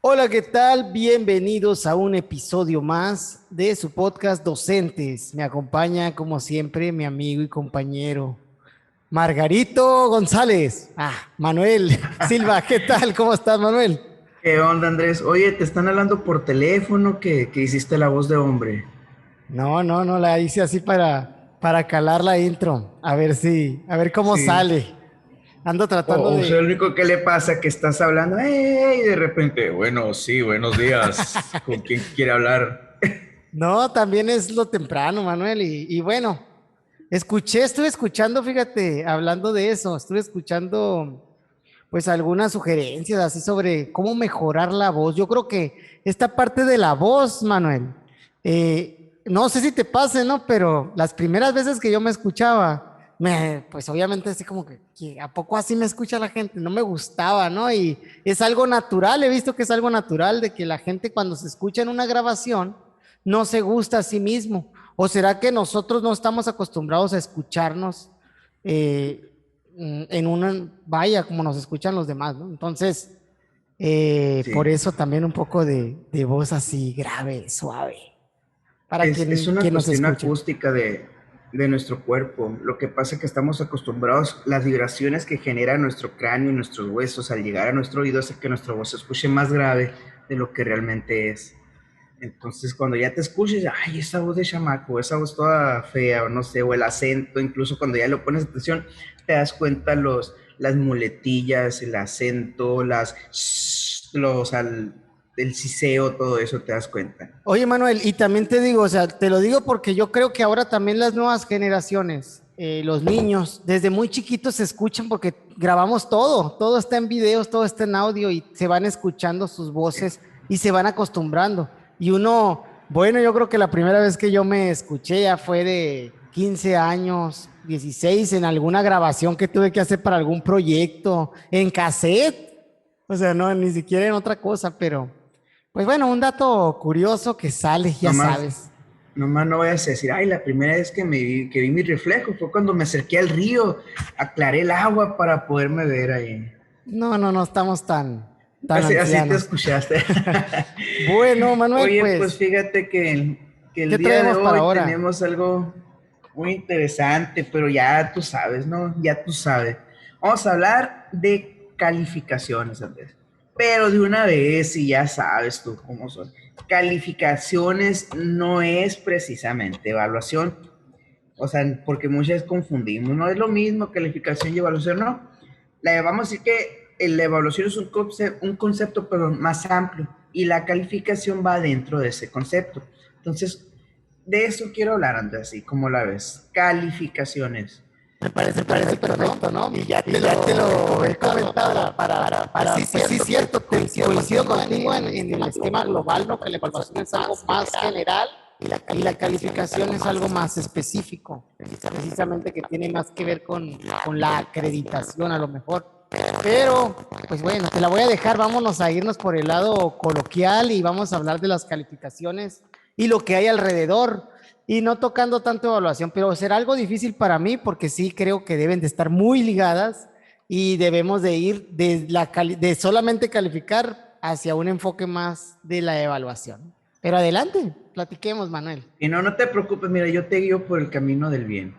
Hola, ¿qué tal? Bienvenidos a un episodio más de su podcast Docentes. Me acompaña, como siempre, mi amigo y compañero Margarito González. Manuel Silva, ¿qué tal? ¿Cómo estás, Manuel? ¿Qué onda, Andrés? Oye, te están hablando por teléfono que hiciste la voz de hombre. No, la hice así para calar la intro. A ver cómo Sí. sale. Ando tratando O sea, de... lo único que le pasa que estás hablando, ¡ey! Y de repente, bueno, sí, buenos días. ¿Con quién quiere hablar? No, también es lo temprano, Manuel. Y bueno, estuve escuchando, fíjate, hablando de eso, estuve escuchando pues algunas sugerencias así sobre cómo mejorar la voz. Yo creo que esta parte de la voz, Manuel, no sé si te pase, ¿no? Pero las primeras veces que yo me escuchaba, pues obviamente así como que ¿a poco así me escucha la gente? No me gustaba, ¿no? Y es algo natural, he visto que es algo natural de que la gente cuando se escucha en una grabación no se gusta a sí mismo. ¿O será que nosotros no estamos acostumbrados a escucharnos? eh, en una valla como nos escuchan los demás, ¿no? Entonces, por Sí. eso también un poco de voz así grave, suave, para Es una quien nos cuestión escuche. acústica de nuestro cuerpo. Lo que pasa es que estamos acostumbrados, las vibraciones que genera nuestro cráneo y nuestros huesos al llegar a nuestro oído hace que nuestra voz se escuche más grave de lo que realmente es. Entonces, cuando ya te escuches, ay, esa voz de chamaco, esa voz toda fea, o no sé, o el acento, incluso cuando ya le pones atención, te das cuenta las muletillas, el acento, el siseo, todo eso te das cuenta. Oye, Manuel, y también te digo, o sea, te lo digo porque yo creo que ahora también las nuevas generaciones, los niños, desde muy chiquitos se escuchan porque grabamos todo está en videos, todo está en audio y se van escuchando sus voces y se van acostumbrando. Y uno, bueno, yo creo que la primera vez que yo me escuché ya fue de 15 años, 16, en alguna grabación que tuve que hacer para algún proyecto, en cassette, o sea, no, ni siquiera en otra cosa, pero... Pues bueno, un dato curioso que sale, ya Nomás, sabes. nomás no vayas a decir, ay, la primera vez que vi mi reflejo fue cuando me acerqué al río, aclaré el agua para poderme ver ahí. No estamos tan Así te ancianos. escuchaste. Bueno, Manuel, Oye, pues pues, fíjate que el ¿qué día de traemos para hoy ahora? tenemos algo muy interesante, pero ya tú sabes, ¿no? Ya tú sabes. Vamos a hablar de calificaciones, Andrés. Pero de una vez, y ya sabes tú cómo son. Calificaciones no es precisamente evaluación. O sea, porque muchas veces confundimos. No es lo mismo calificación y evaluación, no. Vamos a decir que la evaluación es un concepto perdón, más amplio y la calificación va dentro de ese concepto. Entonces, de eso quiero hablar, Andrés, así como la ves. Calificaciones. Me parece perfecto, ¿no? Y ya te lo he comentado sí, cierto, coincido contigo en el esquema global, ¿no? Que la evaluación es algo más general y la calificación es algo más específico, precisamente que tiene más que ver con la acreditación a lo mejor. Pero, pues bueno, te la voy a dejar, vámonos a irnos por el lado coloquial y vamos a hablar de las calificaciones y lo que hay alrededor y no tocando tanto evaluación, pero será algo difícil para mí porque sí creo que deben de estar muy ligadas y debemos de ir de solamente calificar hacia un enfoque más de la evaluación. Pero adelante, platiquemos, Manuel. Y no, no te preocupes, mira, yo te guío por el camino del bien.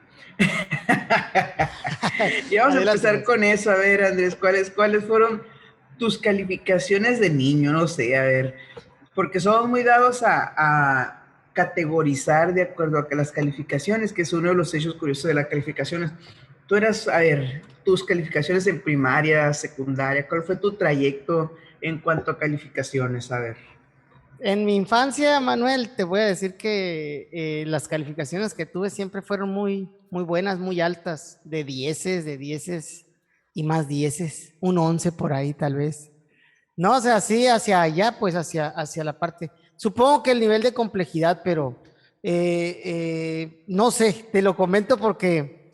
Y vamos a Adelante, empezar pues. con eso. A ver, Andrés, ¿cuáles fueron tus calificaciones de niño? No sé, a ver, porque somos muy dados a categorizar de acuerdo a que las calificaciones, que es uno de los hechos curiosos de las calificaciones. Tú eras, a ver, tus calificaciones en primaria, secundaria, ¿cuál fue tu trayecto en cuanto a calificaciones? A ver. En mi infancia, Manuel, te voy a decir que las calificaciones que tuve siempre fueron muy buenas, muy altas, de dieces y más dieces, un 11 por ahí tal vez. No, o sea, sí, hacia allá, pues hacia la parte. Supongo que el nivel de complejidad, pero no sé, te lo comento porque,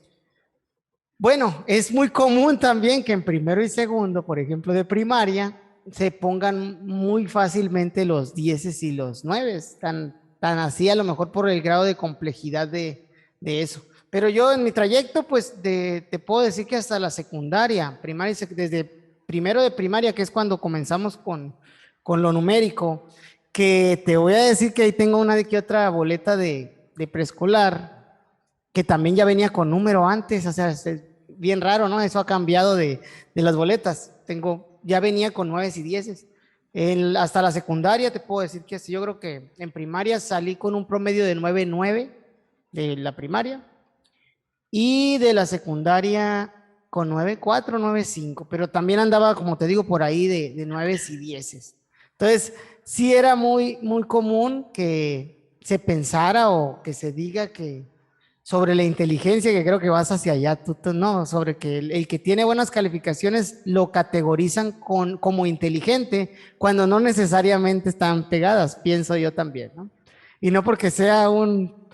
bueno, es muy común también que en primero y segundo, por ejemplo, de primaria, se pongan muy fácilmente los dieces y los nueves, tan así a lo mejor por el grado de complejidad de eso. Pero yo en mi trayecto, pues te puedo decir que hasta la secundaria, primaria, desde primero de primaria, que es cuando comenzamos con lo numérico, que te voy a decir que ahí tengo una de que otra boleta de preescolar, que también ya venía con número antes, o sea, es bien raro, ¿no? Eso ha cambiado de las boletas. Ya venía con 9 y 10. Hasta la secundaria te puedo decir que sí, yo creo que en primaria salí con un promedio de 9.9 de la primaria y de la secundaria con 9.4, 9.5, pero también andaba, como te digo, por ahí de 9 y 10. Entonces, sí era muy, muy común que se pensara o que se diga que sobre la inteligencia, que creo que vas hacia allá, no, sobre que el que tiene buenas calificaciones lo categorizan como inteligente cuando no necesariamente están pegadas, pienso yo también, ¿no? Y no porque sea un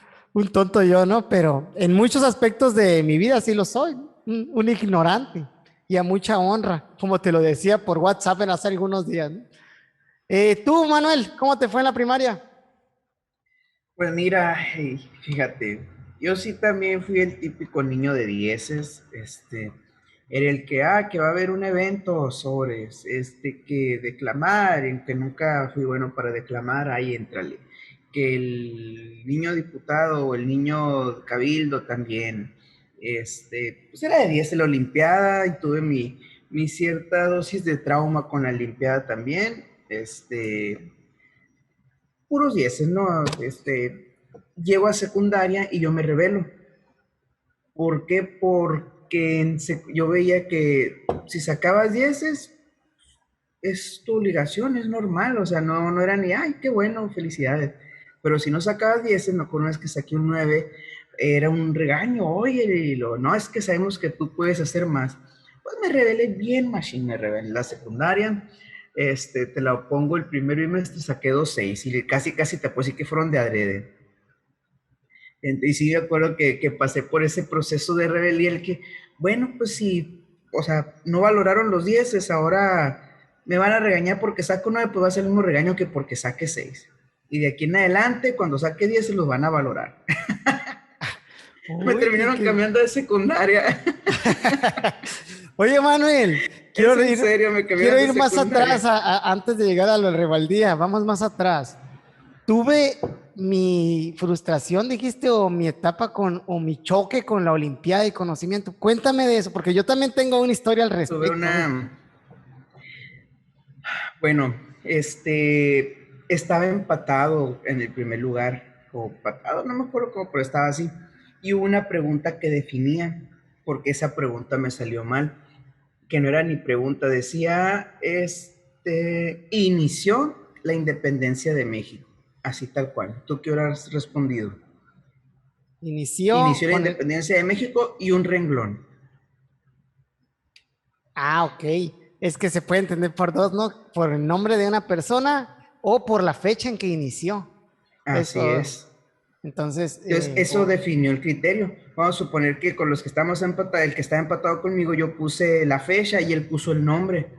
tonto yo, ¿no? Pero en muchos aspectos de mi vida sí lo soy, un ignorante y a mucha honra, como te lo decía por WhatsApp en hace algunos días, ¿no? Tú, Manuel, ¿cómo te fue en la primaria? Pues mira, fíjate, yo sí también fui el típico niño de dieces, era el que va a haber un evento sobre, que declamar, en que nunca fui bueno para declamar, ahí entrale, que el niño diputado o el niño cabildo también, pues era de 10 en la olimpiada y tuve mi cierta dosis de trauma con la olimpiada también, puros dieces, ¿no? Llego a secundaria y yo me rebelo. ¿Por qué? Porque yo veía que si sacabas dieces, es tu obligación, es normal, o sea, no era ni, ay, qué bueno, felicidades. Pero si no sacabas dieces, me acuerdo una vez que saqué un 9, era un regaño, oye, no, es que sabemos que tú puedes hacer más. Pues me rebelé bien, machine, me rebelé en la secundaria, te la pongo el primer bimestre, saqué 2.6 y casi te puedo decir que fueron de adrede. Y sí, me acuerdo que pasé por ese proceso de rebeldía, el que, bueno, pues sí, o sea, no valoraron los 10, ahora me van a regañar porque saco 9, pues va a ser el mismo regaño que porque saque 6. Y de aquí en adelante, cuando saque 10, se los van a valorar. Me Uy, terminaron cambiando de secundaria. Oye, Manuel, Es en serio, me quiero cambiaron de ir más atrás secundaria. antes de llegar a la rebeldía. Vamos más atrás. Tuve mi frustración, dijiste, o mi etapa o mi choque con la Olimpiada y conocimiento. Cuéntame de eso, porque yo también tengo una historia al Tuve respecto, ¿no? bueno, estaba empatado en el primer lugar, o empatado, no me acuerdo cómo, pero estaba así. Y hubo una pregunta que definía, porque esa pregunta me salió mal, que no era ni pregunta, decía, inició la independencia de México, así tal cual. ¿Tú qué hubieras respondido? Inició Inició la con el... independencia de México y un renglón. Ah, ok. Es que se puede entender por dos, ¿no? Por el nombre de una persona o por la fecha en que inició. Así Eso. es. Entonces, Entonces, eso definió el criterio. Vamos a suponer que con los que estamos empatados, el que está empatado conmigo, yo puse la fecha y él puso el nombre.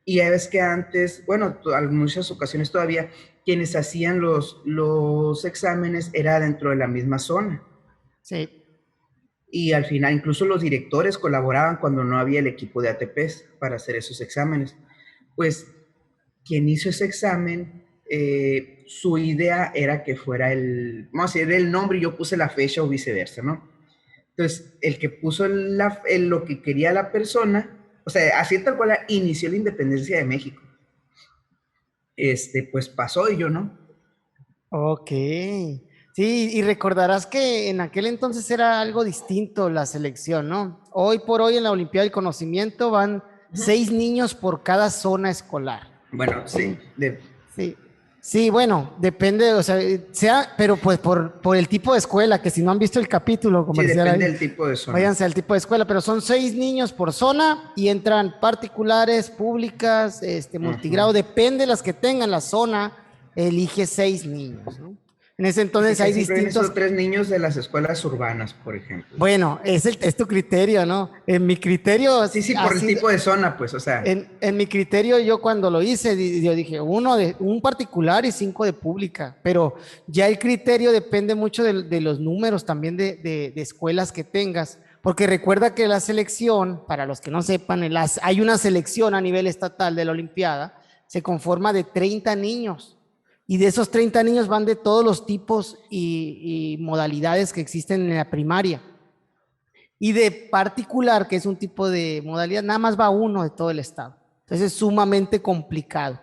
Y ya ves que antes, bueno, en muchas ocasiones todavía, quienes hacían los exámenes era dentro de la misma zona. sí. Y al final, incluso los directores colaboraban cuando no había el equipo de ATPs para hacer esos exámenes. Pues quien hizo ese examen, su idea era que fuera vamos a decir, el nombre y yo puse la fecha o viceversa, ¿no? Entonces, el que puso lo que quería la persona, o sea, así tal cual inició la independencia de México, pues pasó y yo no. Ok. Sí, y recordarás que en aquel entonces era algo distinto la selección, ¿no? Hoy por hoy en la Olimpiada del Conocimiento van 6 niños por cada zona escolar. Bueno, sí, Sí, sí. Sí, bueno, depende, o sea, pero pues por el tipo de escuela, que si no han visto el capítulo sí, comercial depende ahí, del tipo de zona. váyanse al tipo de escuela, pero son 6 niños por zona y entran particulares, públicas, multigrado, depende de las que tengan la zona, elige 6 niños, ¿no? En ese Y que entonces hay casi siempre vienen distintos. solo 3 niños de las escuelas urbanas, por ejemplo. Bueno, es tu criterio, ¿no? En mi criterio Sí, sí, ha por el sido, tipo de zona, pues, o sea. en mi criterio, yo cuando lo hice, yo dije un particular y 5 de pública, pero ya el criterio depende mucho de los números también de escuelas que tengas, porque recuerda que la selección, para los que no sepan, hay una selección a nivel estatal de la Olimpiada, se conforma de 30 niños. Y de esos 30 niños van de todos los tipos y modalidades que existen en la primaria. Y de particular, que es un tipo de modalidad, nada más va uno de todo el estado. Entonces es sumamente complicado.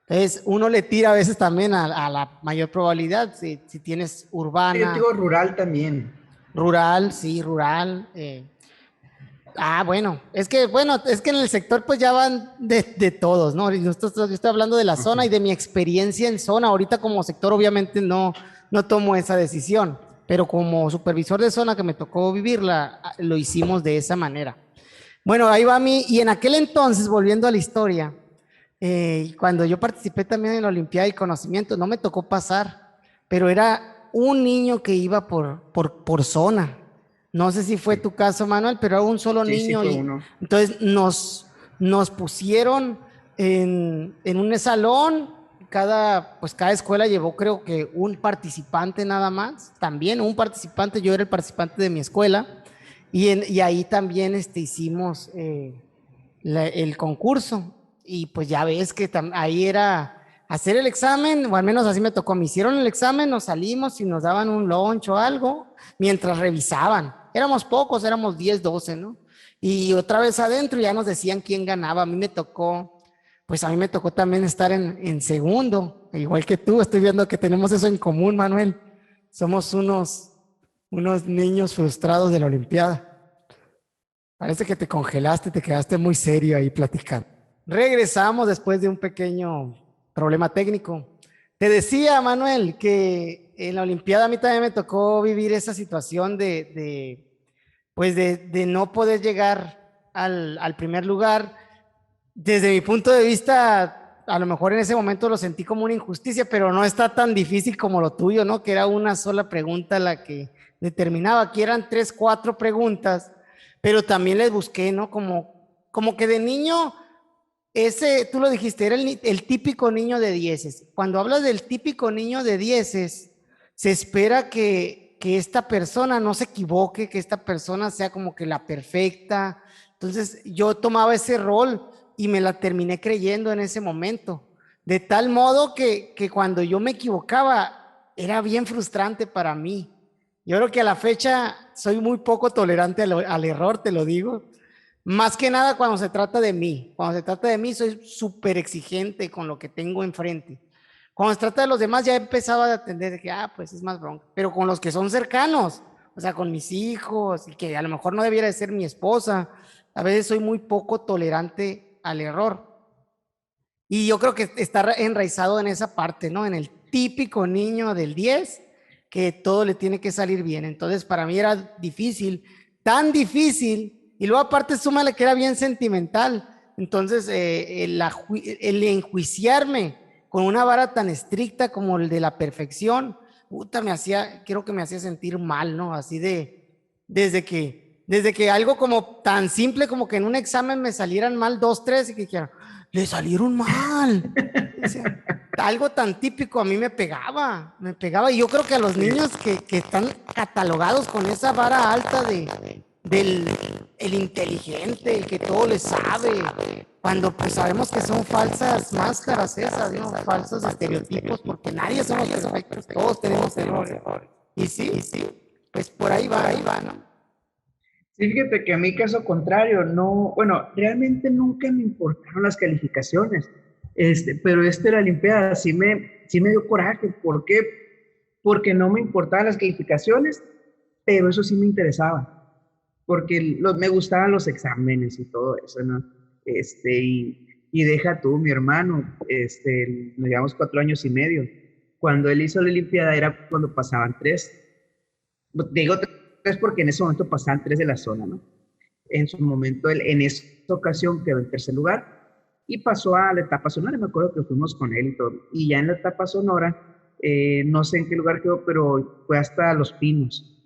Entonces uno le tira a veces también a la mayor probabilidad, si tienes Sí, yo urbana, digo rural también. rural, sí, rural. Bueno, es que en el sector pues ya van de todos, ¿no? Yo estoy hablando de la zona y Ujú. de mi experiencia en zona. Ahorita como sector obviamente no tomo esa decisión, pero como supervisor de zona que me tocó vivirla, lo hicimos de esa manera. Bueno, ahí va y en aquel entonces, volviendo a la historia, cuando yo participé también en la Olimpiada y Conocimiento, no me tocó pasar, pero era un niño que iba por zona. No sé si fue Sí, tu caso, Manuel, pero era un solo sí, sí niño fue y uno. entonces nos pusieron en un salón. Cada escuela llevó creo que un participante nada más, también un participante, yo era el participante de mi escuela y ahí también hicimos el concurso y pues ya ves que ahí era hacer el examen, o al menos así me tocó, me hicieron el examen, nos salimos y nos daban un lunch o algo mientras revisaban. Éramos pocos, éramos 10 12, ¿no? Y otra vez adentro ya nos decían quién ganaba. A mí me tocó también estar en segundo, igual que tú. Estoy viendo que tenemos eso en común, Manuel. Somos unos niños frustrados de la Olimpiada. Parece que te congelaste, te quedaste muy serio ahí platicando. Regresamos después de un pequeño problema técnico. Te decía, Manuel, que en la Olimpiada a mí también me tocó vivir esa situación de no poder llegar al primer lugar. Desde mi punto de vista, a lo mejor en ese momento lo sentí como una injusticia, pero no está tan difícil como lo tuyo, ¿no? Que era una sola pregunta la que determinaba. Aquí eran 3, 4 preguntas, pero también les busqué, ¿no? Como que de niño, tú lo dijiste, era el típico niño de dieces. Cuando hablas del típico niño de dieces, se espera que esta persona no se equivoque, que esta persona sea como que la perfecta. Entonces yo tomaba ese rol y me la terminé creyendo en ese momento. De tal modo que cuando yo me equivocaba, era bien frustrante para mí. Yo creo que a la fecha soy muy poco tolerante al error, te lo digo. Más que nada cuando se trata de mí. Cuando se trata de mí, soy súper exigente con lo que tengo enfrente. Cuando se trata de los demás, ya empezaba a atender que, pues es más bronca. Pero con los que son cercanos, o sea, con mis hijos, y que a lo mejor no debiera de ser mi esposa, a veces soy muy poco tolerante al error. Y yo creo que está enraizado en esa parte, ¿no? En el típico niño del 10 que todo le tiene que salir bien. Entonces, para mí era difícil, tan difícil, y luego aparte súmale que era bien sentimental. Entonces, el enjuiciarme con una vara tan estricta como el de la perfección, puta, creo que me hacía sentir mal, ¿no? Así desde que algo como tan simple como que en un examen me salieran mal 2, 3 y que dijera, le salieron mal. Decía, algo tan típico a mí me pegaba. Y yo creo que a los niños que están catalogados con esa vara alta del el inteligente, el que todo le sabe, cuando pues sabemos que son falsas máscaras esas, ¿no? Falsos estereotipos, porque nadie somos perfectos, todos tenemos errores. Y sí, pues por ahí va, ¿no? Sí, fíjate que a mí caso contrario, no, bueno, realmente nunca me importaron las calificaciones, pero de la Olimpiada sí me dio coraje. ¿Por qué? Porque no me importaban las calificaciones, pero eso sí me interesaba, porque me gustaban los exámenes y todo eso, ¿no? Y deja tú, mi hermano, nos llevamos 4 años y medio. Cuando él hizo la Olimpiada era cuando pasaban tres. Digo tres porque en ese momento pasaban tres de la zona, ¿no? En su momento, él en esa ocasión quedó en tercer lugar y pasó a la etapa sonora. Me acuerdo que fuimos con él y todo. Y ya en la etapa sonora, no sé en qué lugar quedó, pero fue hasta Los Pinos.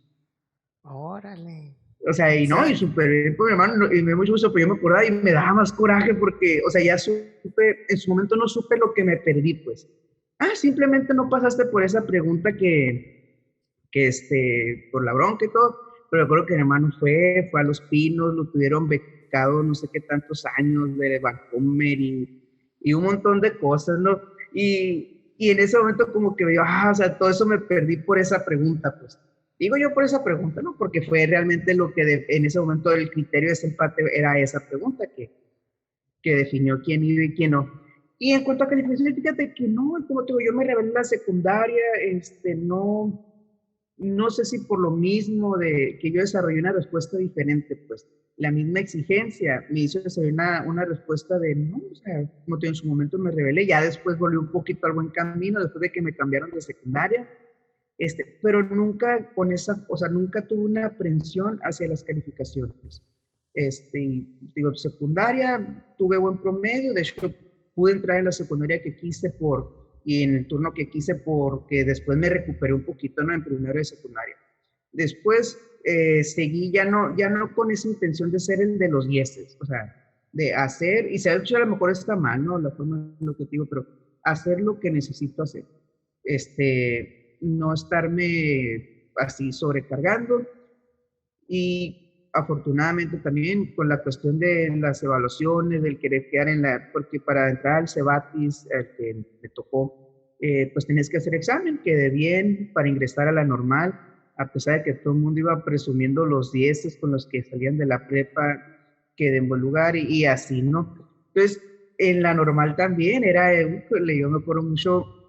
Órale. O sea, O y no, sea, y súper bien, pues, mi hermano, y me dio mucho gusto, pero yo me acordaba y me daba más coraje porque, o sea, ya supe, en su momento no supe lo que me perdí, pues. Simplemente no pasaste por esa pregunta por la bronca y todo, pero recuerdo que mi hermano fue a Los Pinos, lo tuvieron becado no sé qué tantos años de Vancomer y un montón de cosas, ¿no? Y en ese momento como que yo, o sea, todo eso me perdí por esa pregunta, pues. Digo yo por esa pregunta, ¿no? Porque fue realmente lo que en ese momento el criterio de ese empate era esa pregunta que definió quién iba y quién no. Y en cuanto a calificación, fíjate que no, como te digo, yo me rebelé en la secundaria, no sé si por lo mismo de que yo desarrollé una respuesta diferente, pues la misma exigencia me hizo desarrollar una respuesta de no, o sea, como te digo, en su momento me rebelé, ya después volví un poquito al buen camino, después de que me cambiaron de secundaria, pero nunca con esa, o sea, nunca tuve una aprensión hacia las calificaciones. Digo, secundaria, tuve buen promedio, de hecho pude entrar en la secundaria que quise y en el turno que quise porque después me recuperé un poquito, ¿no? En primero de secundaria. Después seguí ya no con esa intención de ser el de los dieces, o sea, de hacer, y se ha hecho a lo mejor está mal, ¿no? La forma en lo que digo, pero hacer lo que necesito hacer. No estarme así sobrecargando y afortunadamente también con la cuestión de las evaluaciones, del querer quedar porque para entrar al Cebatis, que me tocó, pues tenías que hacer examen, quedé bien para ingresar a la normal, a pesar de que todo el mundo iba presumiendo los 10 con los que salían de la prepa, quedé en buen lugar y así, ¿no? Entonces, en la normal también yo me acuerdo mucho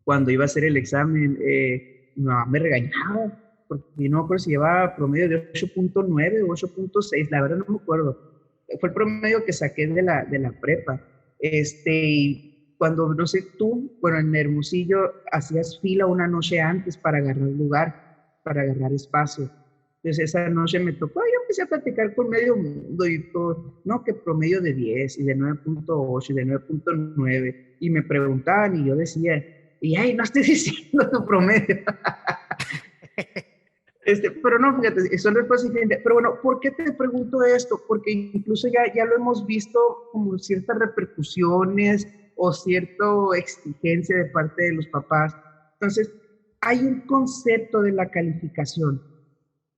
cuando iba a hacer el examen, mi mamá me regañaba, porque no me acuerdo si llevaba promedio de 8.9 o 8.6, la verdad no me acuerdo. Fue el promedio que saqué de la prepa. Y cuando, no sé, tú, bueno, en Hermosillo hacías fila una noche antes para agarrar lugar, para agarrar espacio. Entonces esa noche me tocó, yo empecé a platicar con medio mundo y todo, no, que promedio de 10 y de 9.8 y de 9.9, y me preguntaban y yo decía, y ay, no estoy diciendo tu promedio. Pero no, fíjate, son respuestas diferentes. Pero bueno, ¿por qué te pregunto esto? Porque incluso ya lo hemos visto como ciertas repercusiones o cierta exigencia de parte de los papás. Entonces, hay un concepto de la calificación.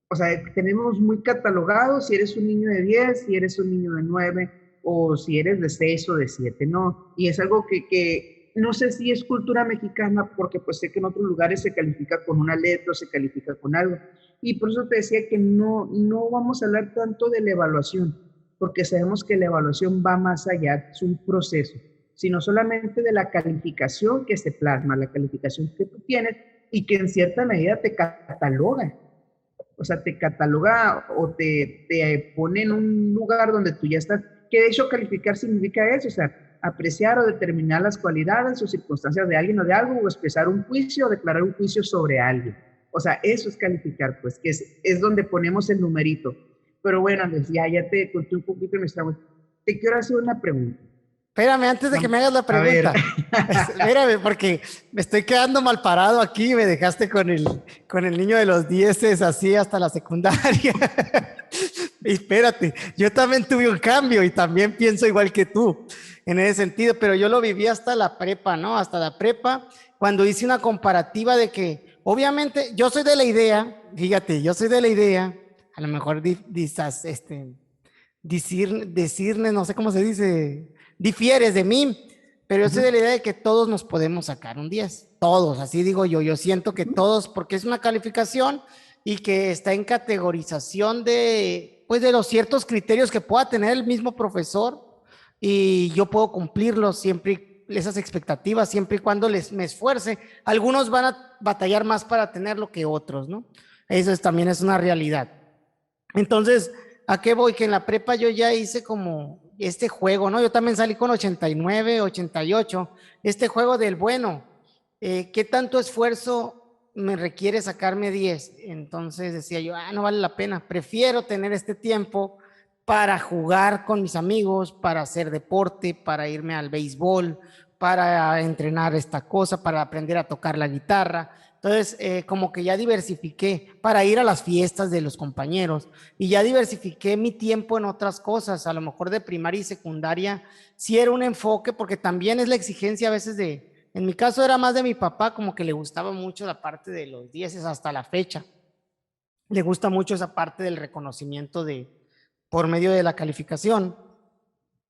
O sea, tenemos muy catalogado si eres un niño de 10, si eres un niño de 9, o si eres de 6 o de 7, ¿no? Y es algo que no sé si es cultura mexicana, porque pues sé que en otros lugares se califica con una letra o se califica con algo. Y por eso te decía que no vamos a hablar tanto de la evaluación, porque sabemos que la evaluación va más allá, es un proceso, sino solamente de la calificación que se plasma, la calificación que tú tienes y que en cierta medida te cataloga. O sea, te cataloga o te pone en un lugar donde tú ya estás, que de hecho calificar significa eso, o sea, apreciar o determinar las cualidades o circunstancias de alguien o de algo, o expresar un juicio o declarar un juicio sobre alguien. O sea, eso es calificar, pues, que es donde ponemos el numerito. Pero bueno, Andrés, ya te conté un poquito de nuestra... Te quiero hacer una pregunta. Espérame, antes de que me hagas la pregunta. Espérame, porque me estoy quedando mal parado aquí. Me dejaste con el niño de los 10 así hasta la secundaria. Espérate, yo también tuve un cambio y también pienso igual que tú en ese sentido, pero yo lo viví hasta la prepa, ¿no? Hasta la prepa, cuando hice una comparativa de que, obviamente, yo soy de la idea, fíjate, yo soy de la idea, a lo mejor decirme, no sé cómo se dice, difieres de mí, pero yo soy de la idea de que todos nos podemos sacar un 10, todos, así digo yo siento que todos, porque es una calificación y que está en categorización pues de los ciertos criterios que pueda tener el mismo profesor y yo puedo cumplirlos siempre, esas expectativas, siempre y cuando me esfuerce. Algunos van a batallar más para tenerlo que otros, ¿no? También es una realidad. Entonces, ¿a qué voy? Que en la prepa yo ya hice como este juego, ¿no? Yo también salí con 89, 88, este juego del bueno, ¿qué tanto esfuerzo me requiere sacarme 10? Entonces decía yo, no vale la pena, prefiero tener este tiempo para jugar con mis amigos, para hacer deporte, para irme al béisbol, para entrenar esta cosa, para aprender a tocar la guitarra. Entonces, como que ya diversifiqué para ir a las fiestas de los compañeros y ya diversifiqué mi tiempo en otras cosas, a lo mejor de primaria y secundaria, sí era un enfoque, porque también es la exigencia a veces en mi caso era más de mi papá, como que le gustaba mucho la parte de los 10 hasta la fecha, le gusta mucho esa parte del reconocimiento por medio de la calificación.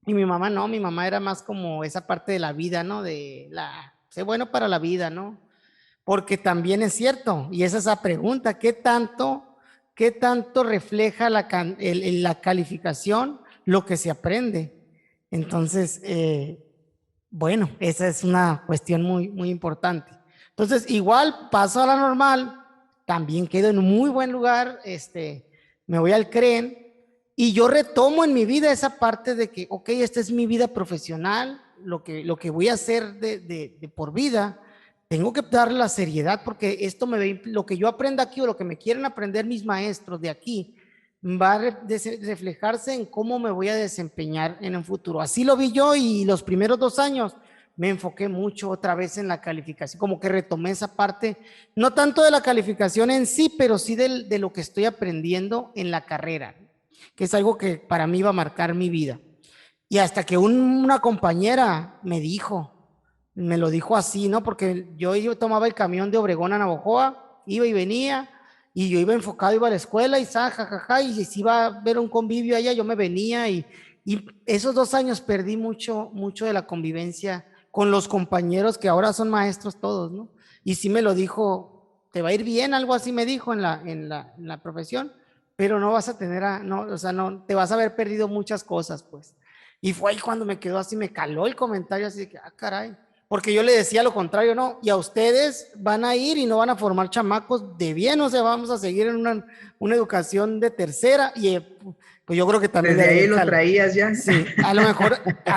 Y mi mamá no, mi mamá era más como esa parte de la vida, ¿no? Sé bueno para la vida, ¿no? Porque también es cierto, y es esa pregunta, qué tanto refleja la calificación lo que se aprende? Entonces, bueno, esa es una cuestión muy, muy importante. Entonces, igual paso a la normal, también quedo en un muy buen lugar, me voy al CREN y yo retomo en mi vida esa parte de que, ok, esta es mi vida profesional, lo que voy a hacer de por vida, tengo que darle la seriedad porque esto lo que yo aprenda aquí o lo que me quieren aprender mis maestros de aquí va a reflejarse en cómo me voy a desempeñar en el futuro. Así lo vi yo y los primeros 2 años me enfoqué mucho otra vez en la calificación, como que retomé esa parte, no tanto de la calificación en sí, pero sí de lo que estoy aprendiendo en la carrera, que es algo que para mí va a marcar mi vida. Y hasta que una compañera me lo dijo así, ¿no? Porque yo tomaba el camión de Obregón a Navojoa, iba y venía, y yo iba enfocado, iba a la escuela y jajaja, y si iba a ver un convivio allá, yo me venía y esos 2 años perdí mucho, mucho de la convivencia con los compañeros que ahora son maestros todos, ¿no? Y sí me lo dijo, te va a ir bien, algo así me dijo en la profesión, pero no vas a tener, no, o sea, no, te vas a haber perdido muchas cosas, pues. Y fue ahí cuando me quedó así, me caló el comentario así de que, caray, porque yo le decía lo contrario, no, y a ustedes van a ir y no van a formar chamacos de bien, o sea, vamos a seguir en una educación de tercera, y pues yo creo que también le Desde ha de ahí haber lo calado. traías ya. Sí, a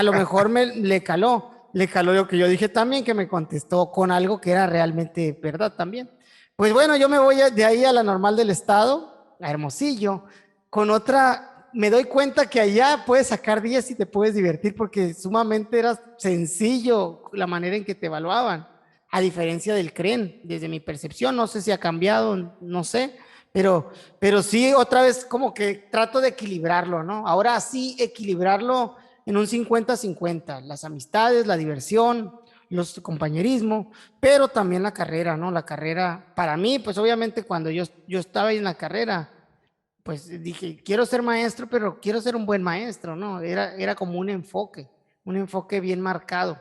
lo mejor le caló lo que yo dije también, que me contestó con algo que era realmente verdad también. Pues bueno, yo me voy de ahí a la normal del estado, a Hermosillo, con otra, me doy cuenta que allá puedes sacar 10 y te puedes divertir porque sumamente era sencillo la manera en que te evaluaban, a diferencia del CREN, desde mi percepción, no sé si ha cambiado, no sé, pero sí, otra vez como que trato de equilibrarlo, ¿no? Ahora sí, equilibrarlo en un 50-50, las amistades, la diversión, los compañerismo, pero también la carrera, ¿no? La carrera, para mí, pues obviamente cuando yo estaba ahí en la carrera, pues dije, quiero ser maestro, pero quiero ser un buen maestro, ¿no? Era como un enfoque bien marcado.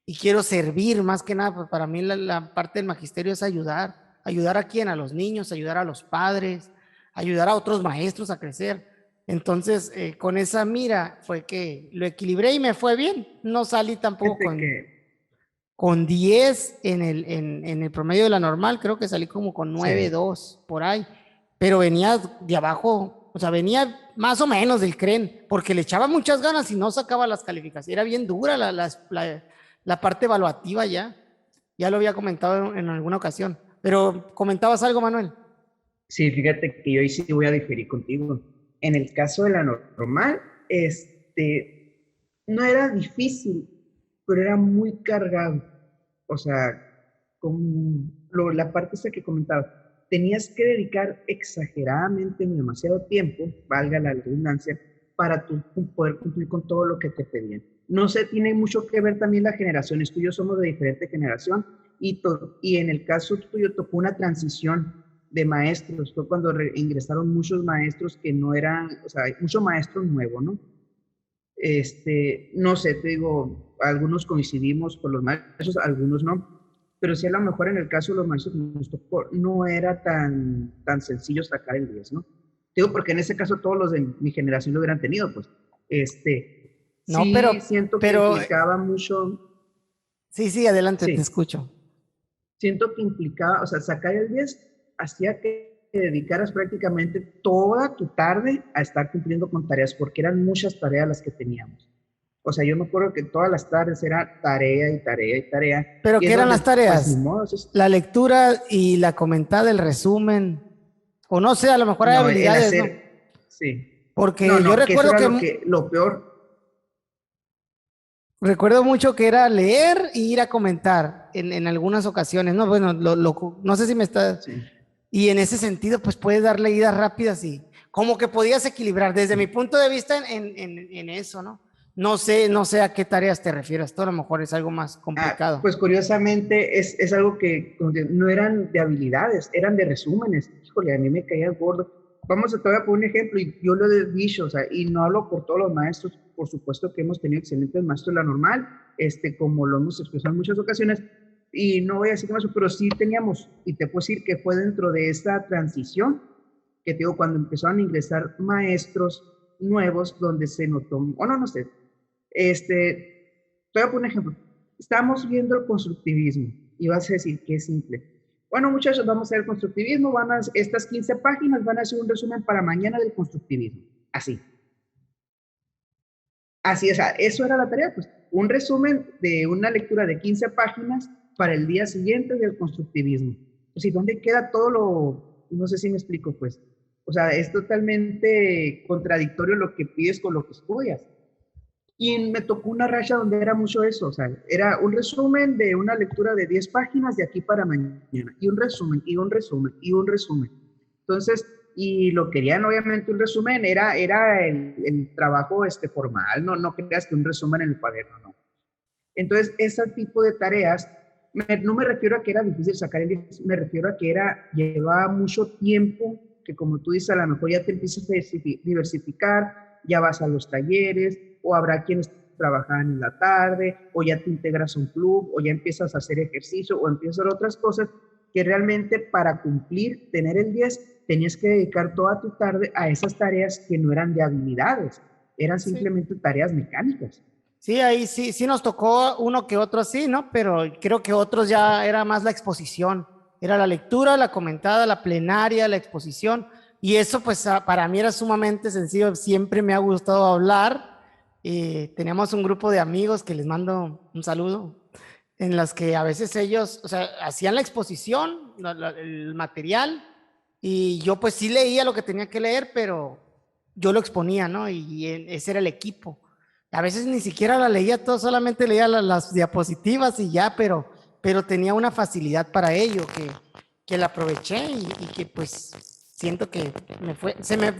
Y quiero servir, más que nada, pues para mí la parte del magisterio es ayudar. ¿Ayudar a quién? A los niños, ayudar a los padres, ayudar a otros maestros a crecer. Entonces, con esa mira fue que lo equilibré y me fue bien. No salí tampoco Fíjate con, que, con 10 en el promedio de la normal, creo que salí como con nueve sí. dos por ahí, pero venía de abajo, o sea, venía más o menos del CREN, porque le echaba muchas ganas y no sacaba las calificaciones, era bien dura la parte evaluativa ya lo había comentado en alguna ocasión, pero comentabas algo, Manuel. Sí, fíjate que yo ahí sí voy a diferir contigo. En el caso de la normal, no era difícil, pero era muy cargado. O sea, la parte esa que comentaba, tenías que dedicar exageradamente demasiado tiempo, valga la redundancia, para tú poder cumplir con todo lo que te pedían. No sé, tiene mucho que ver también las generaciones. Tú y yo somos de diferente generación y en el caso tuyo tocó una transición de maestros. Fue cuando ingresaron muchos maestros que no eran, o sea, mucho maestro nuevo, ¿no? No sé, te digo, algunos coincidimos con los maestros, algunos no, pero sí a lo mejor en el caso de los maestros que nos tocó, no era tan sencillo sacar el 10, ¿no? Te digo, porque en ese caso todos los de mi generación lo hubieran tenido, pues, No, sí siento que pero, implicaba mucho, sí, sí, adelante, te sí, escucho. siento que implicaba, o sea, sacar el 10 hacía que te dedicaras prácticamente toda tu tarde a estar cumpliendo con tareas, porque eran muchas tareas las que teníamos. O sea, yo me acuerdo que todas las tardes era tarea y tarea y tarea, Pero y ¿qué en eran donde, las pues ni tareas? modo, La lectura y la comentada, el resumen, o no sé, a lo mejor hay no, el habilidades, ¿no? hacer, sí. No, Porque yo no, que eso recuerdo era que lo peor, recuerdo mucho que era leer y ir a comentar en algunas ocasiones, ¿no? Bueno, no sé si me está. sí, Y en ese sentido, pues puedes dar leídas rápidas y como que podías equilibrar desde mi sí. punto de vista en eso, ¿no? No sé a qué tareas te refieres, esto a lo mejor es algo más complicado. Pues curiosamente es algo que como no eran de habilidades, eran de resúmenes. Híjole, a mí me caía gordo. Vamos a te voy a poner un ejemplo, y yo lo he dicho, o sea, y no hablo por todos los maestros, por supuesto que hemos tenido excelentes maestros de la normal, como lo hemos expresado en muchas ocasiones, y no voy a decir más, pero sí teníamos, y te puedo decir que fue dentro de esta transición, que te digo, cuando empezaron a ingresar maestros nuevos, donde se notó, o no, no sé, te voy a poner un ejemplo, estamos viendo el constructivismo, y vas a decir que es simple. Bueno, muchachos, vamos a hacer el constructivismo. Estas 15 páginas van a ser un resumen para mañana del constructivismo. Así. Así, o sea, eso era la tarea, pues. Un resumen de una lectura de 15 páginas para el día siguiente del constructivismo. Pues, ¿y dónde queda todo lo...? No sé si me explico, pues. O sea, es totalmente contradictorio lo que pides con lo que estudias. Y me tocó una racha donde era mucho eso, o sea, era un resumen de una lectura de 10 páginas de aquí para mañana, y un resumen, y un resumen, y un resumen. Entonces, y lo querían obviamente un resumen, era el trabajo formal, no creas que un resumen en el cuaderno, no. Entonces, ese tipo de tareas, no me refiero a que era difícil sacar el 10, me refiero a que llevaba mucho tiempo, que como tú dices, a lo mejor ya te empiezas a diversificar, ya vas a los talleres, o habrá quienes trabajan en la tarde, o ya te integras a un club, o ya empiezas a hacer ejercicio, o empiezas a hacer otras cosas, que realmente para cumplir, tener el 10, tenías que dedicar toda tu tarde a esas tareas que no eran de habilidades, eran Sí. simplemente tareas mecánicas. Sí, ahí sí, sí nos tocó uno que otro sí, ¿no? Pero creo que otros ya era más la exposición. Era la lectura, la comentada, la plenaria, la exposición. Y eso pues para mí era sumamente sencillo. Siempre me ha gustado hablar. Teníamos un grupo de amigos que les mando un saludo, en las que a veces ellos, o sea, hacían la exposición, el material, y yo pues sí leía lo que tenía que leer, pero yo lo exponía, ¿no? Y ese era el equipo. A veces ni siquiera la leía todo, solamente leía las diapositivas y ya, pero tenía una facilidad para ello que la aproveché y que pues siento que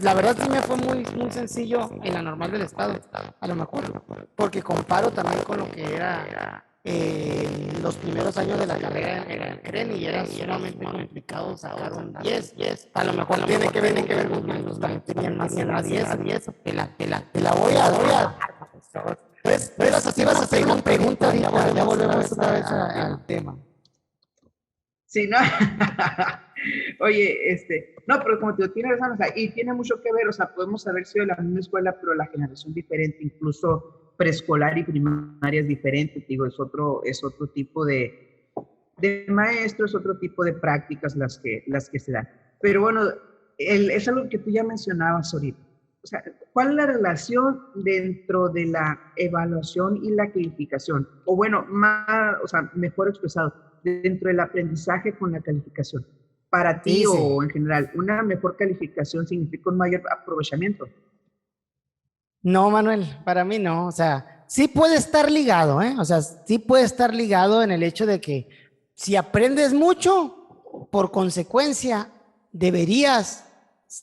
la verdad sí me fue muy, muy sencillo en la normal del estado, a lo mejor, porque comparo también con lo que era los primeros años de la carrera en el CREN y era sumamente complicado sacar un 10. A lo mejor tiene que ver, los miembros también tenían más de 10. Te la voy a vas a hacer una pregunta ahorita, ya volvemos otra vez al tema. Sí, no. Oye, no, pero como te digo, tiene razón, o sea, y tiene mucho que ver, o sea, podemos haber sido de la misma escuela, pero la generación diferente, incluso preescolar y primaria es diferente, digo, es otro tipo de maestros, otro tipo de prácticas las que se dan. Pero bueno, es algo que tú ya mencionabas ahorita. O sea, ¿cuál es la relación dentro de la evaluación y la calificación? O bueno, o sea, mejor expresado, dentro del aprendizaje con la calificación. Para ti Sí, sí. o en general, ¿una mejor calificación significa un mayor aprovechamiento? No, Manuel, para mí no. O sea, sí puede estar ligado, ¿eh? O sea, sí puede estar ligado en el hecho de que si aprendes mucho, por consecuencia, deberías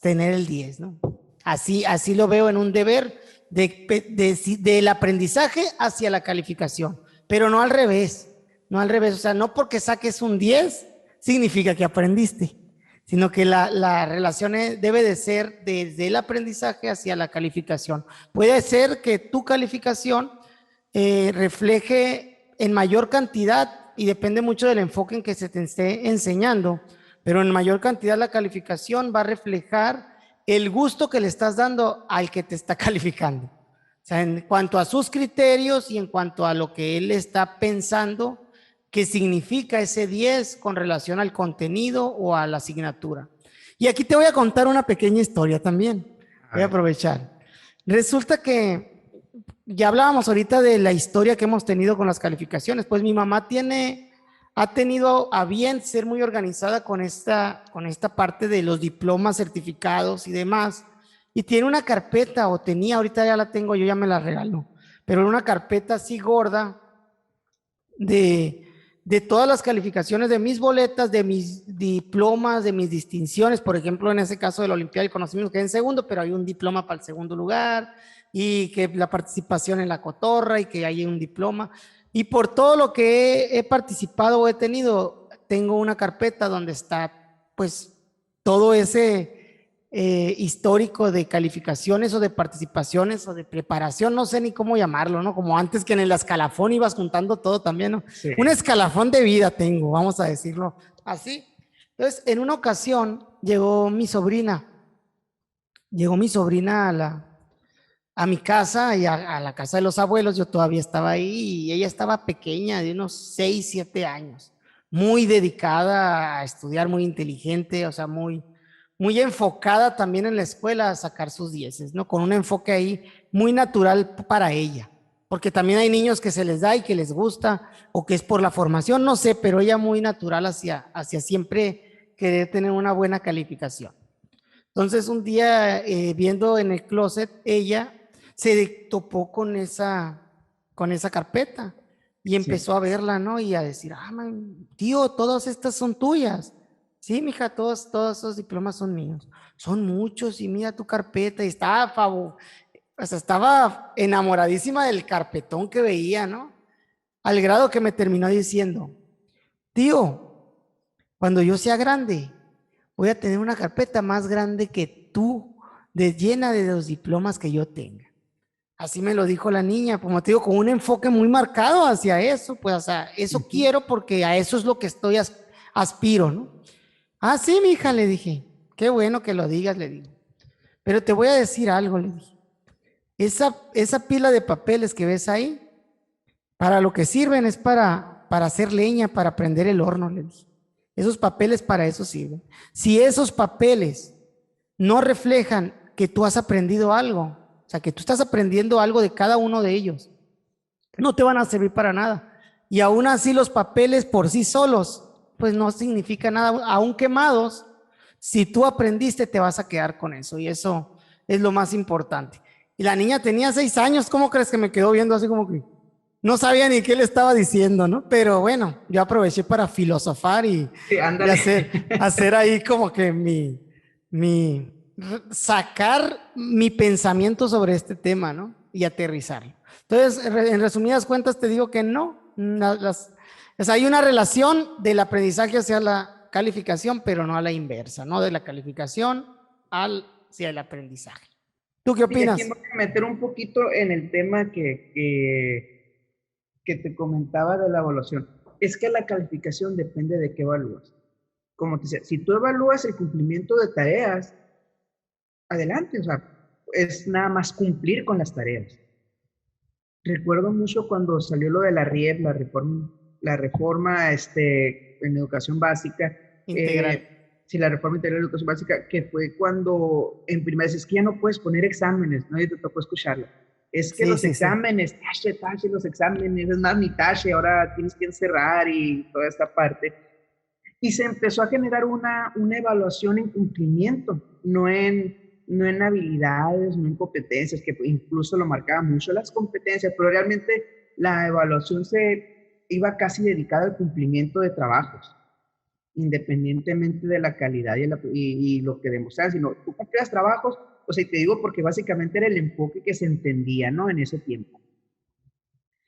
tener el 10, ¿no? Así lo veo en un deber del aprendizaje hacia la calificación, pero no al revés, no al revés. O sea, no porque saques un 10 significa que aprendiste, sino que la relación debe de ser desde el aprendizaje hacia la calificación. Puede ser que tu calificación refleje en mayor cantidad, y depende mucho del enfoque en que se te esté enseñando, pero en mayor cantidad la calificación va a reflejar el gusto que le estás dando al que te está calificando. O sea, en cuanto a sus criterios y en cuanto a lo que él está pensando, qué significa ese 10 con relación al contenido o a la asignatura. Y aquí te voy a contar una pequeña historia también. A Voy a ver. aprovechar. Resulta que ya hablábamos ahorita de la historia que hemos tenido con las calificaciones. Pues mi mamá ha tenido a bien ser muy organizada con esta parte de los diplomas, certificados y demás. Y tiene una carpeta, o tenía, ahorita ya la tengo, yo ya me la regalo, pero en una carpeta así gorda de todas las calificaciones de mis boletas, de mis diplomas, de mis distinciones. Por ejemplo, en ese caso de la Olimpiada del Conocimiento quedé en segundo, pero hay un diploma para el segundo lugar, y que la participación en la cotorra y que hay un diploma. Y por todo lo que he participado o he tenido, tengo una carpeta donde está pues todo histórico de calificaciones o de participaciones o de preparación, no sé ni cómo llamarlo, ¿no? Como antes que en el escalafón ibas juntando todo también, ¿no? Sí. Un escalafón de vida tengo, vamos a decirlo así. Entonces, en una ocasión llegó mi sobrina a mi casa y a la casa de los abuelos. Yo todavía estaba ahí y ella estaba pequeña, de unos 6, 7 años, muy dedicada a estudiar, muy inteligente, o sea, muy enfocada también en la escuela a sacar sus dieces, ¿no? Con un enfoque ahí muy natural para ella, porque también hay niños que se les da y que les gusta, o que es por la formación, no sé, pero ella muy natural hacia siempre querer tener una buena calificación. Entonces un día viendo en el closet, ella se topó con esa carpeta y Sí. empezó a verla, ¿no? Y a decir, tío, todas estas son tuyas. Sí, mija, todos esos diplomas son míos. Son muchos y mira tu carpeta y o sea, estaba enamoradísima del carpetón que veía, ¿no? Al grado que me terminó diciendo, tío, cuando yo sea grande, voy a tener una carpeta más grande que tú, llena de los diplomas que yo tenga. Así me lo dijo la niña, como te digo, con un enfoque muy marcado hacia eso, pues, o sea, eso quiero porque a eso es lo que aspiro, ¿no? Ah, sí, mi hija, le dije, qué bueno que lo digas, le digo. Pero te voy a decir algo, le dije. Esa pila de papeles que ves ahí, para lo que sirven es para hacer leña, para prender el horno, le dije. Esos papeles para eso sirven. Si esos papeles no reflejan que tú has aprendido algo, o sea, que tú estás aprendiendo algo de cada uno de ellos, no te van a servir para nada. Y aún así los papeles por sí solos, pues no significa nada, aún quemados, si tú aprendiste te vas a quedar con eso y eso es lo más importante. Y la niña tenía 6 años, ¿cómo crees que me quedó viendo así como que no sabía ni qué le estaba diciendo, ¿no? Pero bueno, yo aproveché para filosofar Sí, y ándale. hacer ahí como que sacar mi pensamiento sobre este tema, ¿no? Y aterrizarlo. Entonces, en resumidas cuentas, te digo que no. O sea, hay una relación del aprendizaje hacia la calificación, pero no a la inversa, ¿no? De la calificación hacia el aprendizaje. ¿Tú qué Y aquí opinas? me voy a meter un poquito en el tema que te comentaba de la evaluación. Es que la calificación depende de qué evalúas. Como te decía, si tú evalúas el cumplimiento de tareas, adelante, o sea, es nada más cumplir con las tareas. Recuerdo mucho cuando salió lo de la RIEP, la reforma en educación básica, Integral. sí, la reforma integral de educación básica, que fue cuando en primaria es que ya no puedes poner exámenes, ¿no? Y te tocó escucharlo. Es que Sí, los sí, sí. exámenes, tache los exámenes, es más, ni tache, ahora tienes que encerrar y toda esta parte. Y se empezó a generar una evaluación en cumplimiento, no en habilidades, no en competencias, que incluso lo marcaban mucho las competencias, pero realmente la evaluación se iba casi dedicada al cumplimiento de trabajos, independientemente de la calidad y lo que demostraban, sino tú cumplías trabajos, o sea, y te digo porque básicamente era el enfoque que se entendía, ¿no? En ese tiempo.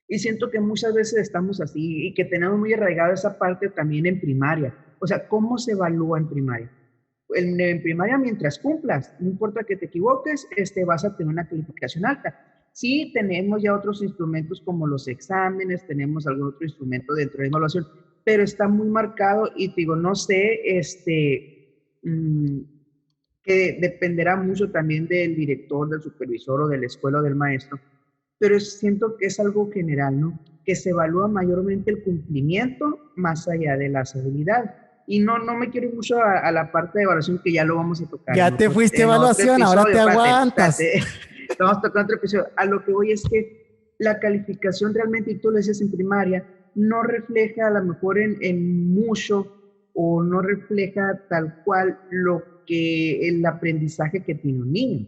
Y siento que muchas veces estamos así y que tenemos muy arraigado esa parte también en primaria. O sea, ¿cómo se evalúa en primaria? En primaria, mientras cumplas, no importa que te equivoques, vas a tener una calificación alta. Sí, tenemos ya otros instrumentos como los exámenes, tenemos algún otro instrumento dentro de la evaluación, pero está muy marcado y te digo, no sé, que dependerá mucho también del director, del supervisor o de la escuela o del maestro, pero siento que es algo general, ¿no? Que se evalúa mayormente el cumplimiento más allá de las habilidades. Y no me quiero ir mucho a la parte de evaluación que ya lo vamos a tocar Ya te fuiste a en otro evaluación, ahora episodio. te aguantas. Lo vamos a tocar en otro episodio. A lo que voy es que la calificación realmente, y tú lo decías en primaria, no refleja a lo mejor en mucho o no refleja tal cual lo que el aprendizaje que tiene un niño.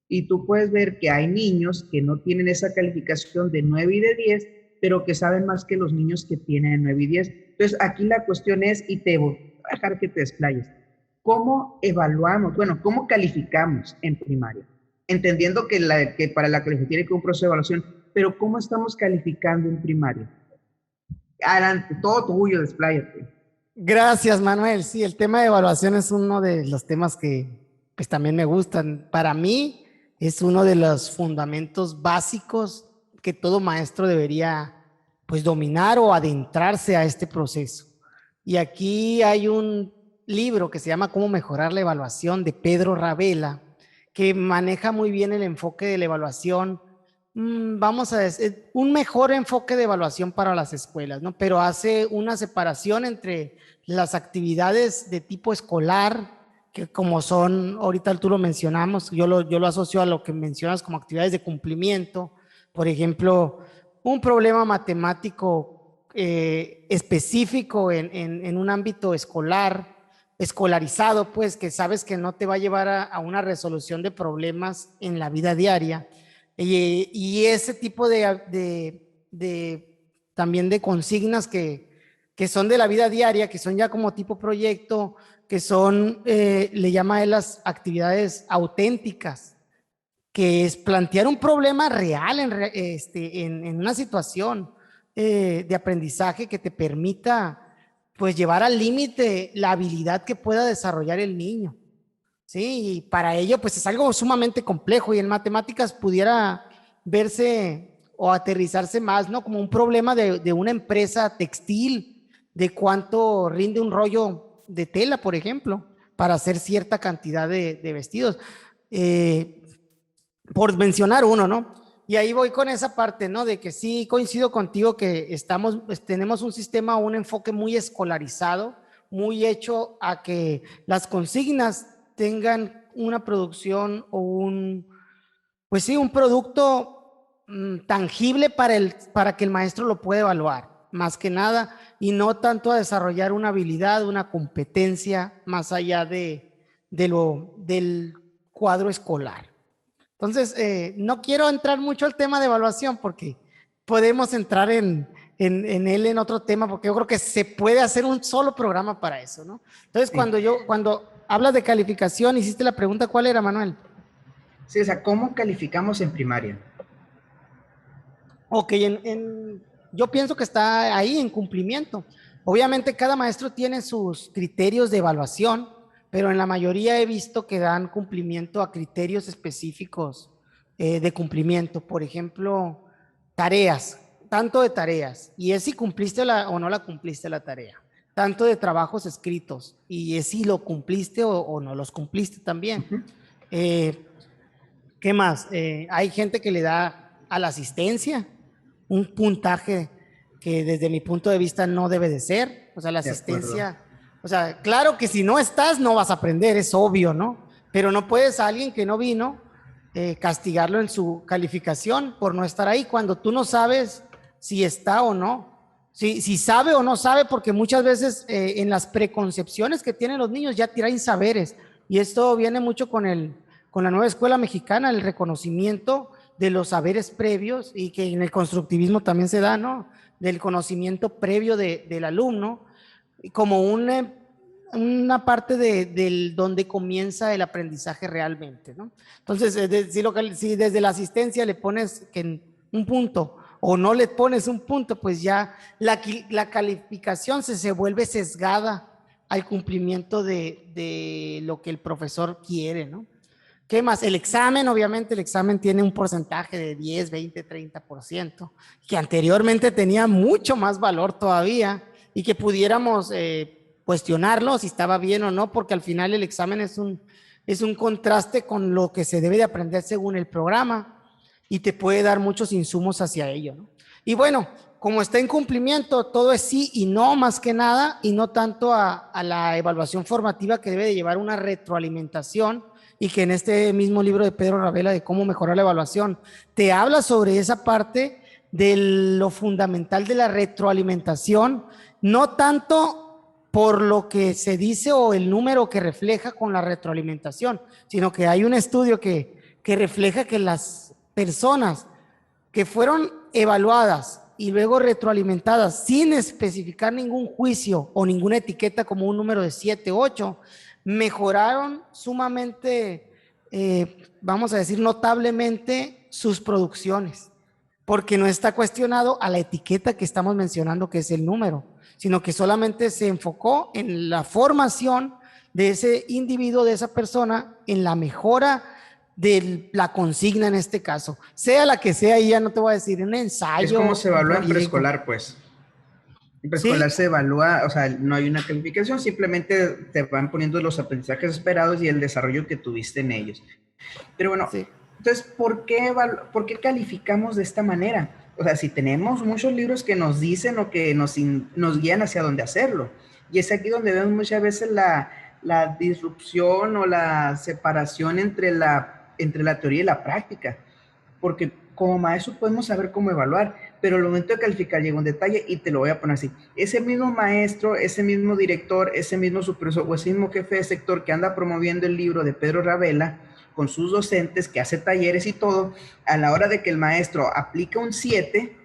Y tú puedes ver que hay niños que no tienen esa calificación de 9 y de 10, pero que saben más que los niños que tienen 9 y 10. Entonces, aquí la cuestión es, y te voy a dejar que te desplayes, ¿cómo evaluamos? Bueno, ¿cómo calificamos en primaria? Entendiendo que para la calificación tiene que un proceso de evaluación, pero ¿cómo estamos calificando en primaria? Adelante, todo tuyo, despláyate. Gracias, Manuel. Sí, el tema de evaluación es uno de los temas que pues también me gustan. Para mí es uno de los fundamentos básicos que todo maestro debería pues dominar o adentrarse a este proceso. Y aquí hay un libro que se llama Cómo mejorar la evaluación de Pedro Ravela, que maneja muy bien el enfoque de la evaluación, vamos a decir, un mejor enfoque de evaluación para las escuelas, ¿no? Pero hace una separación entre las actividades de tipo escolar, que como son, ahorita tú lo mencionamos, yo lo asocio a lo que mencionas como actividades de cumplimiento, por ejemplo, un problema matemático específico en un ámbito escolar, escolarizado, pues que sabes que no te va a llevar a una resolución de problemas en la vida diaria. Y ese tipo también de consignas que son de la vida diaria, que son ya como tipo proyecto, que son, le llama a él las actividades auténticas, que es plantear un problema real en una situación de aprendizaje que te permita pues llevar al límite la habilidad que pueda desarrollar el niño. Sí, y para ello pues es algo sumamente complejo y en matemáticas pudiera verse o aterrizarse más, ¿no? Como un problema de una empresa textil, de cuánto rinde un rollo de tela, por ejemplo, para hacer cierta cantidad de vestidos. Eh, por mencionar uno, ¿no? Y ahí voy con esa parte, ¿no? De que sí coincido contigo que tenemos un sistema, un enfoque muy escolarizado, muy hecho a que las consignas tengan una producción o pues sí, un producto tangible para que el maestro lo pueda evaluar, más que nada, y no tanto a desarrollar una habilidad, una competencia más allá del cuadro escolar. Entonces, no quiero entrar mucho al tema de evaluación porque podemos entrar en él en otro tema, porque yo creo que se puede hacer un solo programa para eso, ¿no? Entonces, Sí. cuando hablas de calificación, hiciste la pregunta, ¿cuál era, Manuel? Sí, o sea, ¿cómo calificamos en primaria? Ok, yo pienso que está ahí en cumplimiento. Obviamente cada maestro tiene sus criterios de evaluación, pero en la mayoría he visto que dan cumplimiento a criterios específicos de cumplimiento. Por ejemplo, tareas, tanto de tareas, y es si cumpliste o no la cumpliste la tarea. Tanto de trabajos escritos, y es si lo cumpliste o no los cumpliste también. Eh, ¿Qué más? Hay gente que le da a la asistencia un puntaje que desde mi punto de vista no debe de ser. O sea, la De acuerdo. asistencia, o sea, claro que si no estás no vas a aprender, es obvio, ¿no? Pero no puedes a alguien que no vino castigarlo en su calificación por no estar ahí cuando tú no sabes si está o no. Si sabe o no sabe, porque muchas veces en las preconcepciones que tienen los niños ya traen saberes. Y esto viene mucho con la nueva escuela mexicana, el reconocimiento de los saberes previos y que en el constructivismo también se da, ¿no? Del conocimiento previo del alumno, como una parte del donde comienza el aprendizaje realmente, ¿no? Entonces, si desde la asistencia le pones un punto o no le pones un punto, pues ya la calificación se vuelve sesgada al cumplimiento de lo que el profesor quiere, ¿no? ¿Qué más? El examen, obviamente, el examen tiene un porcentaje de 10, 20, 30%, que anteriormente tenía mucho más valor todavía y que pudiéramos cuestionarlo si estaba bien o no, porque al final el examen es un contraste con lo que se debe de aprender según el programa y te puede dar muchos insumos hacia ello, ¿no? Y bueno, como está en cumplimiento, todo es sí y no más que nada, y no tanto a la evaluación formativa que debe de llevar una retroalimentación y que en este mismo libro de Pedro Ravela de cómo mejorar la evaluación, te habla sobre esa parte de lo fundamental de la retroalimentación, no tanto por lo que se dice o el número que refleja con la retroalimentación, sino que hay un estudio que refleja que las personas que fueron evaluadas y luego retroalimentadas sin especificar ningún juicio o ninguna etiqueta como un número de 7, 8, mejoraron sumamente, vamos a decir, notablemente sus producciones, porque no está cuestionado a la etiqueta que estamos mencionando, que es el número, sino que solamente se enfocó en la formación de ese individuo, de esa persona, en la mejora de la consigna en este caso, sea la que sea, y ya no te voy a decir un ensayo. Es como se evalúa en proyecto. preescolar, pues. En preescolar se evalúa, o sea, no hay una calificación, simplemente te van poniendo los aprendizajes esperados y el desarrollo que tuviste en ellos. Pero bueno, entonces, ¿por qué calificamos de esta manera? O sea, si tenemos muchos libros que nos dicen o que nos guían hacia dónde hacerlo. Y es aquí donde vemos muchas veces la disrupción o la separación entre la teoría y la práctica. Porque como maestro podemos saber cómo evaluar, pero el momento de calificar llega un detalle y te lo voy a poner así. Ese mismo maestro, ese mismo director, ese mismo supervisor o ese mismo jefe de sector que anda promoviendo el libro de Pedro Ravela con sus docentes, que hace talleres y todo, a la hora de que el maestro aplica un 7,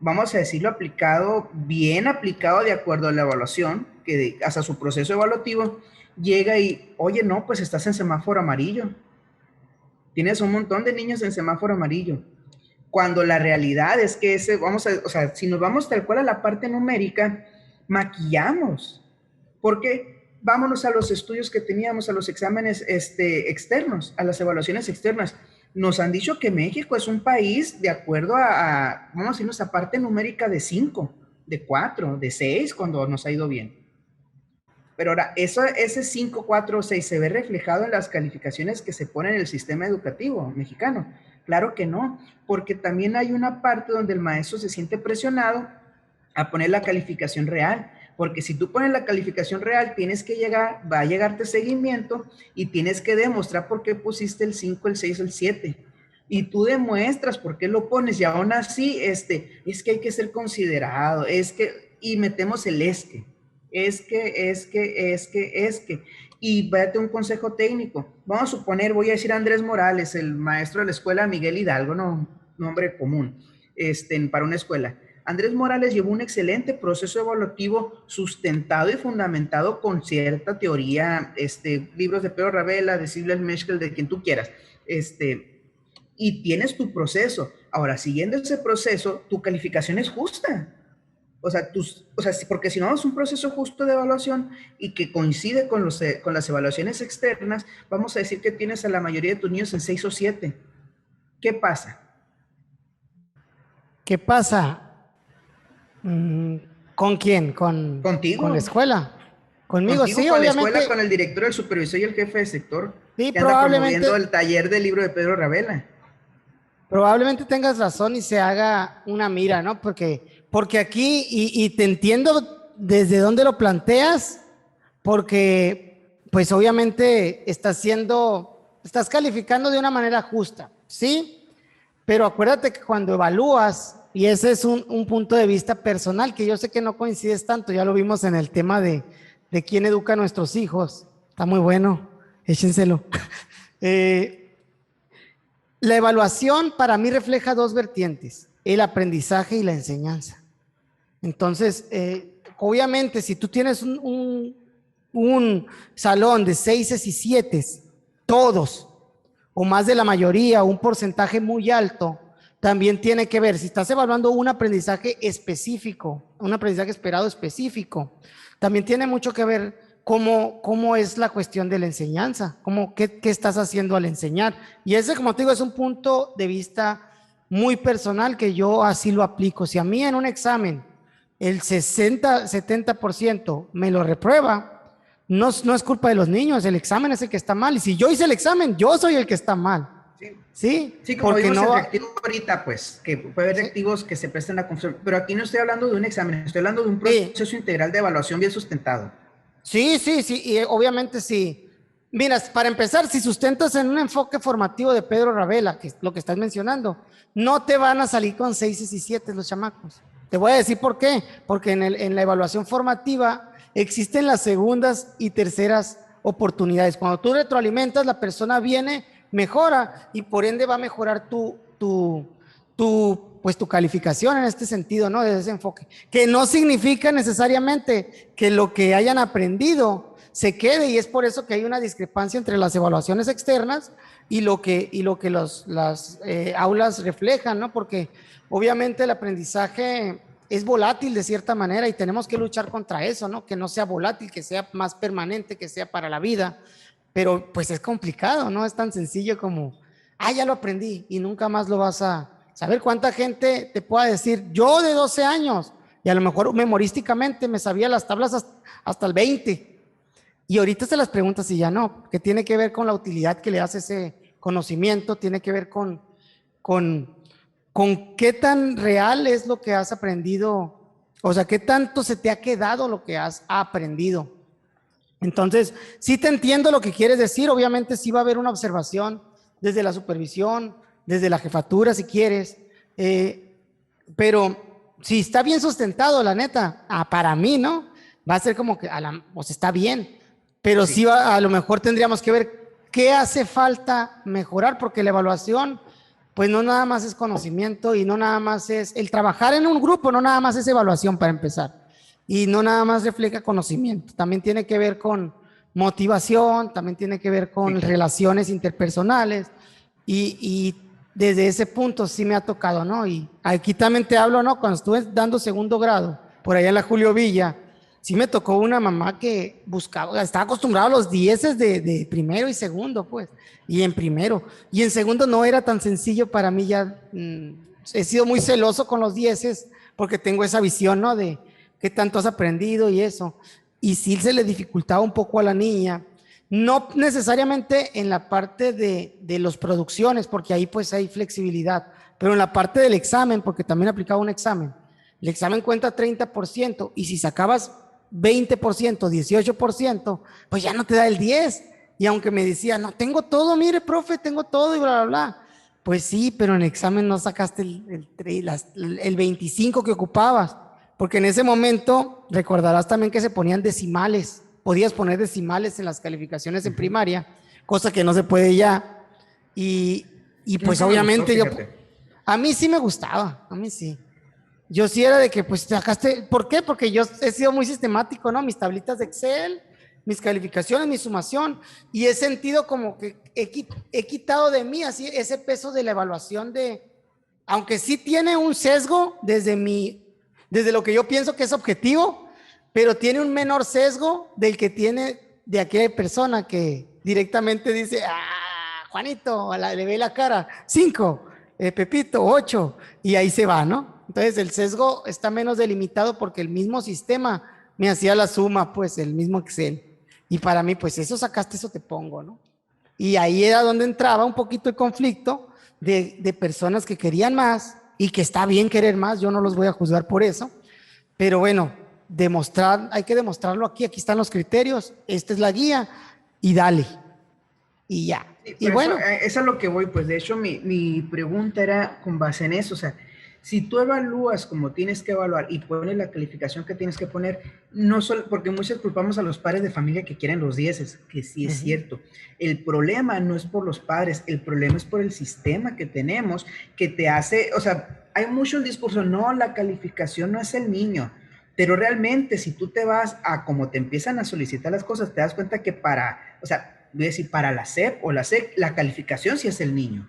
vamos a decirlo aplicado, bien aplicado de acuerdo a la evaluación, que hasta su proceso evaluativo, llega y, oye, no, pues estás en semáforo amarillo. Tienes un montón de niños en semáforo amarillo. Cuando la realidad es que o sea, si nos vamos tal cual a la parte numérica, maquillamos. Porque vámonos a los estudios que teníamos, a los exámenes externos, a las evaluaciones externas. Nos han dicho que México es un país de acuerdo vamos a decirnos, a parte numérica de 5, de 4, de 6, cuando nos ha ido bien. Pero ahora, ese 5, 4 o 6 se ve reflejado en las calificaciones que se ponen en el sistema educativo mexicano. Claro que no, porque también hay una parte donde el maestro se siente presionado a poner la calificación real, porque si tú pones la calificación real, va a llegarte seguimiento y tienes que demostrar por qué pusiste el 5, el 6, el 7. Y tú demuestras por qué lo pones y aún así, es que hay que ser considerado, y metemos el es que. Y váyate un consejo técnico. Vamos a suponer, voy a decir Andrés Morales, el maestro de la escuela Miguel Hidalgo, no, nombre común, para una escuela. Andrés Morales llevó un excelente proceso evaluativo sustentado y fundamentado con cierta teoría, libros de Pedro Ravela, de Silvia Meshkel, de quien tú quieras, y tienes tu proceso. Ahora, siguiendo ese proceso, tu calificación es justa. O sea, porque si no es un proceso justo de evaluación y que coincide con las evaluaciones externas, vamos a decir que tienes a la mayoría de tus niños en 6 o 7. ¿Qué pasa? ¿Qué pasa? ¿Con quién? Contigo. Con la escuela. Conmigo, contigo, sí, con obviamente. La escuela, con el director, el supervisor y el jefe de sector. Sí, que anda promoviendo el taller del libro de Pedro Ravela. Probablemente tengas razón y se haga una mira, ¿no? Porque aquí, y te entiendo desde dónde lo planteas, porque pues obviamente estás calificando de una manera justa, ¿sí? Pero acuérdate que cuando evalúas, y ese es un punto de vista personal, que yo sé que no coincides tanto, ya lo vimos en el tema de quién educa a nuestros hijos, está muy bueno, échenselo. La evaluación para mí refleja dos vertientes, el aprendizaje y la enseñanza. Entonces, obviamente, si tú tienes un salón de 6 y 7, todos, o más de la mayoría, un porcentaje muy alto, también tiene que ver, si estás evaluando un aprendizaje específico, un aprendizaje esperado específico, también tiene mucho que ver cómo es la cuestión de la enseñanza, qué estás haciendo al enseñar. Y ese, como te digo, es un punto de vista muy personal que yo así lo aplico. Si a mí en un examen el 60-70% me lo reprueba, no es culpa de los niños, el examen es el que está mal. Y si yo hice el examen, yo soy el que está mal. Sí, como vimos en reactivo ahorita, pues, que puede haber reactivos que se presten a confusión, pero aquí no estoy hablando de un examen, estoy hablando de un proceso integral de evaluación bien sustentado. Sí, y obviamente sí. Mira, para empezar, si sustentas en un enfoque formativo de Pedro Ravela, que es lo que estás mencionando, no te van a salir con 6 y 7 los chamacos. Te voy a decir por qué, porque en la evaluación formativa existen las segundas y terceras oportunidades. Cuando tú retroalimentas, la persona viene, mejora y por ende va a mejorar tu calificación en este sentido, ¿no? Desde ese enfoque. Que no significa necesariamente que lo que hayan aprendido se quede, y es por eso que hay una discrepancia entre las evaluaciones externas y lo que las aulas reflejan, ¿no? Porque obviamente el aprendizaje es volátil de cierta manera y tenemos que luchar contra eso, ¿no? Que no sea volátil, que sea más permanente, que sea para la vida. Pero pues es complicado, no es tan sencillo como, ya lo aprendí y nunca más lo vas a saber. ¿Cuánta gente te pueda decir, yo de 12 años, y a lo mejor memorísticamente me sabía las tablas hasta el 20, y ahorita se las preguntas y ya no, que tiene que ver con la utilidad que le hace ese conocimiento, tiene que ver con, con qué tan real es lo que has aprendido, o sea, qué tanto se te ha quedado lo que has aprendido. Entonces, sí te entiendo lo que quieres decir, obviamente sí va a haber una observación desde la supervisión, desde la jefatura si quieres, pero si está bien sustentado, la neta, para mí, ¿no? Va a ser como que, pues está bien, pero sí, a lo mejor tendríamos que ver qué hace falta mejorar, porque la evaluación, pues no nada más es conocimiento y no nada más es, el trabajar en un grupo no nada más es evaluación para empezar. Y no nada más refleja conocimiento, también tiene que ver con motivación, también tiene que ver con relaciones interpersonales y desde ese punto sí me ha tocado, ¿no? Y aquí también te hablo, ¿no? Cuando estuve dando segundo grado, por allá en la Julio Villa, sí me tocó una mamá que buscaba, estaba acostumbrada a los dieces de primero y segundo, pues, y en primero. Y en segundo no era tan sencillo para mí ya, he sido muy celoso con los dieces porque tengo esa visión, ¿no? De qué tanto has aprendido y eso. Y sí se le dificultaba un poco a la niña, no necesariamente en la parte de las producciones, porque ahí pues hay flexibilidad, pero en la parte del examen, porque también aplicaba un examen. El examen cuenta 30% y si sacabas 20%, 18%, pues ya no te da el 10. Y aunque me decía, no, tengo todo, mire, profe, tengo todo y bla, bla, bla. Pues sí, pero en el examen no sacaste el 25 que ocupabas. Porque en ese momento recordarás también que se ponían decimales, podías poner decimales en las calificaciones en primaria, cosa que no se puede ya. Y pues obviamente a mí sí me gustaba, a mí sí. Yo sí era de que pues sacaste, ¿por qué? Porque yo he sido muy sistemático, ¿no? Mis tablitas de Excel, mis calificaciones, mi sumación, y he sentido como que he quitado de mí así ese peso de la evaluación aunque sí tiene un sesgo desde lo que yo pienso que es objetivo, pero tiene un menor sesgo del que tiene de aquella persona que directamente dice, Juanito, le ve la cara, 5, Pepito, 8, y ahí se va, ¿no? Entonces el sesgo está menos delimitado porque el mismo sistema me hacía la suma, pues el mismo Excel. Y para mí, pues eso sacaste, eso te pongo, ¿no? Y ahí era donde entraba un poquito el conflicto de personas que querían más y que está bien querer más, yo no los voy a juzgar por eso, pero bueno, hay que demostrarlo aquí están los criterios, esta es la guía y dale, y ya. Sí, y bueno. Eso es lo que voy, pues de hecho mi pregunta era con base en eso, o sea, si tú evalúas como tienes que evaluar y pones la calificación que tienes que poner, no solo, porque muchos culpamos a los padres de familia que quieren los dieces, que sí es cierto. El problema no es por los padres, el problema es por el sistema que tenemos, que te hace, o sea, hay mucho el discurso, no, la calificación no es el niño, pero realmente si tú te vas a como te empiezan a solicitar las cosas, te das cuenta que o sea, voy a decir, para la SEP o la SEC, la calificación sí es el niño,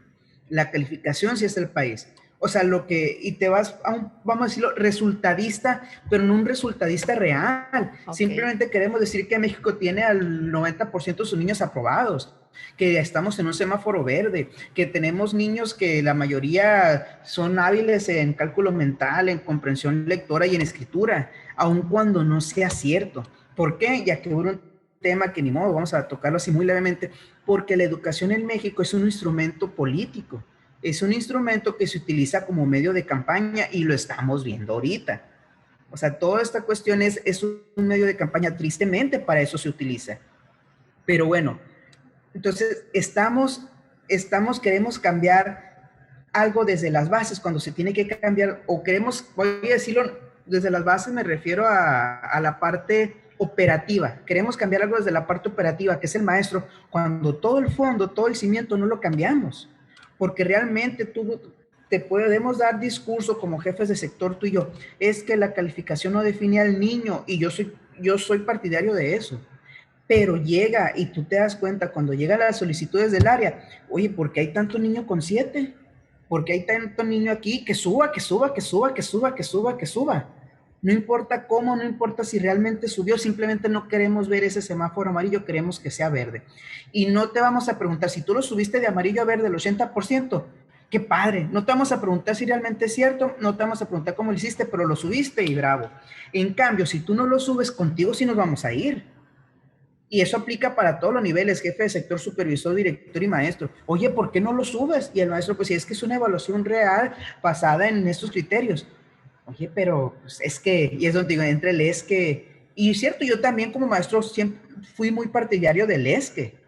la calificación sí es el país. O sea, y te vas a vamos a decirlo, resultadista, pero no un resultadista real. Okay. Simplemente queremos decir que México tiene al 90% de sus niños aprobados, que estamos en un semáforo verde, que tenemos niños que la mayoría son hábiles en cálculo mental, en comprensión lectora y en escritura, aun cuando no sea cierto. ¿Por qué? Ya que hubo un tema que ni modo, vamos a tocarlo así muy levemente, porque la educación en México es un instrumento político. Es un instrumento que se utiliza como medio de campaña y lo estamos viendo ahorita. O sea, toda esta cuestión es un medio de campaña, tristemente para eso se utiliza. Pero bueno, entonces queremos cambiar algo desde las bases cuando se tiene que cambiar, o queremos, voy a decirlo, desde las bases me refiero a la parte operativa. Queremos cambiar algo desde la parte operativa, que es el maestro, cuando todo el fondo, todo el cimiento no lo cambiamos. Porque realmente te podemos dar discurso como jefes de sector tú y yo, es que la calificación no define al niño y yo soy partidario de eso, pero llega y tú te das cuenta cuando llegan las solicitudes del área, oye, ¿por qué hay tanto niño con 7? porque hay tanto niño aquí que suba, que suba, que suba, que suba, que suba, que suba. No importa cómo, no importa si realmente subió, simplemente no queremos ver ese semáforo amarillo, queremos que sea verde. Y no te vamos a preguntar, si tú lo subiste de amarillo a verde el 80%, qué padre. No te vamos a preguntar si realmente es cierto, no te vamos a preguntar cómo lo hiciste, pero lo subiste y bravo. En cambio, si tú no lo subes, contigo sí nos vamos a ir. Y eso aplica para todos los niveles, jefe de sector, supervisor, director y maestro. Oye, ¿por qué no lo subes? Y el maestro, pues si es que es una evaluación real basada en estos criterios. Oye, pero pues, es que, y es donde digo, entre el es que, y es cierto, yo también como maestro siempre fui muy partidario del es que,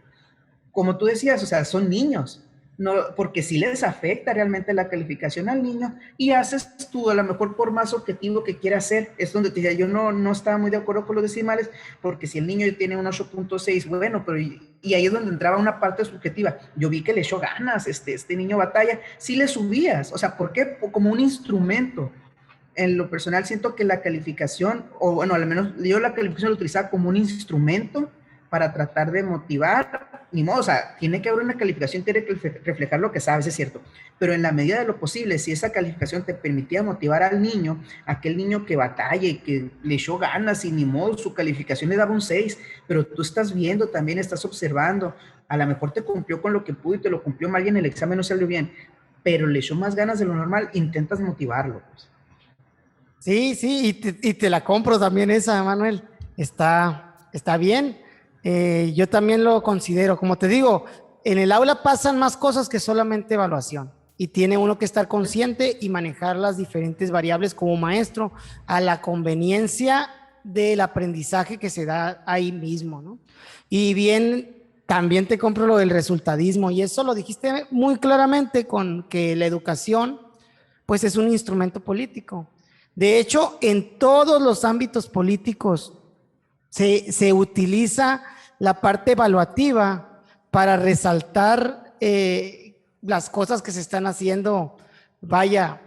como tú decías, o sea, son niños, no, porque sí les afecta realmente la calificación al niño y haces tú, a lo mejor por más objetivo que quiera hacer, es donde te decía, yo no estaba muy de acuerdo con los decimales, porque si el niño tiene un 8.6, bueno, pero y ahí es donde entraba una parte subjetiva, yo vi que le echó ganas, este niño batalla, sí le subías, o sea, ¿por qué? Como un instrumento. En lo personal siento que la calificación, o bueno, al menos yo la calificación la utilizaba como un instrumento para tratar de motivar, ni modo, o sea, tiene que haber una calificación, tiene que reflejar lo que sabes, es cierto, pero en la medida de lo posible, si esa calificación te permitía motivar al niño, aquel niño que batalle, que le echó ganas y ni modo, su calificación le daba un 6, pero tú estás viendo también, estás observando, a lo mejor te cumplió con lo que pudo y te lo cumplió mal y en el examen no salió bien, pero le echó más ganas de lo normal, intentas motivarlo, pues. Sí, sí, y te la compro también esa, Manuel. Está bien. Yo también lo considero. Como te digo, en el aula pasan más cosas que solamente evaluación. Y tiene uno que estar consciente y manejar las diferentes variables como maestro a la conveniencia del aprendizaje que se da ahí mismo, ¿no? Y bien, también te compro lo del resultadismo. Y eso lo dijiste muy claramente con que la educación, pues es un instrumento político. De hecho, en todos los ámbitos políticos se utiliza la parte evaluativa para resaltar las cosas que se están haciendo, vaya,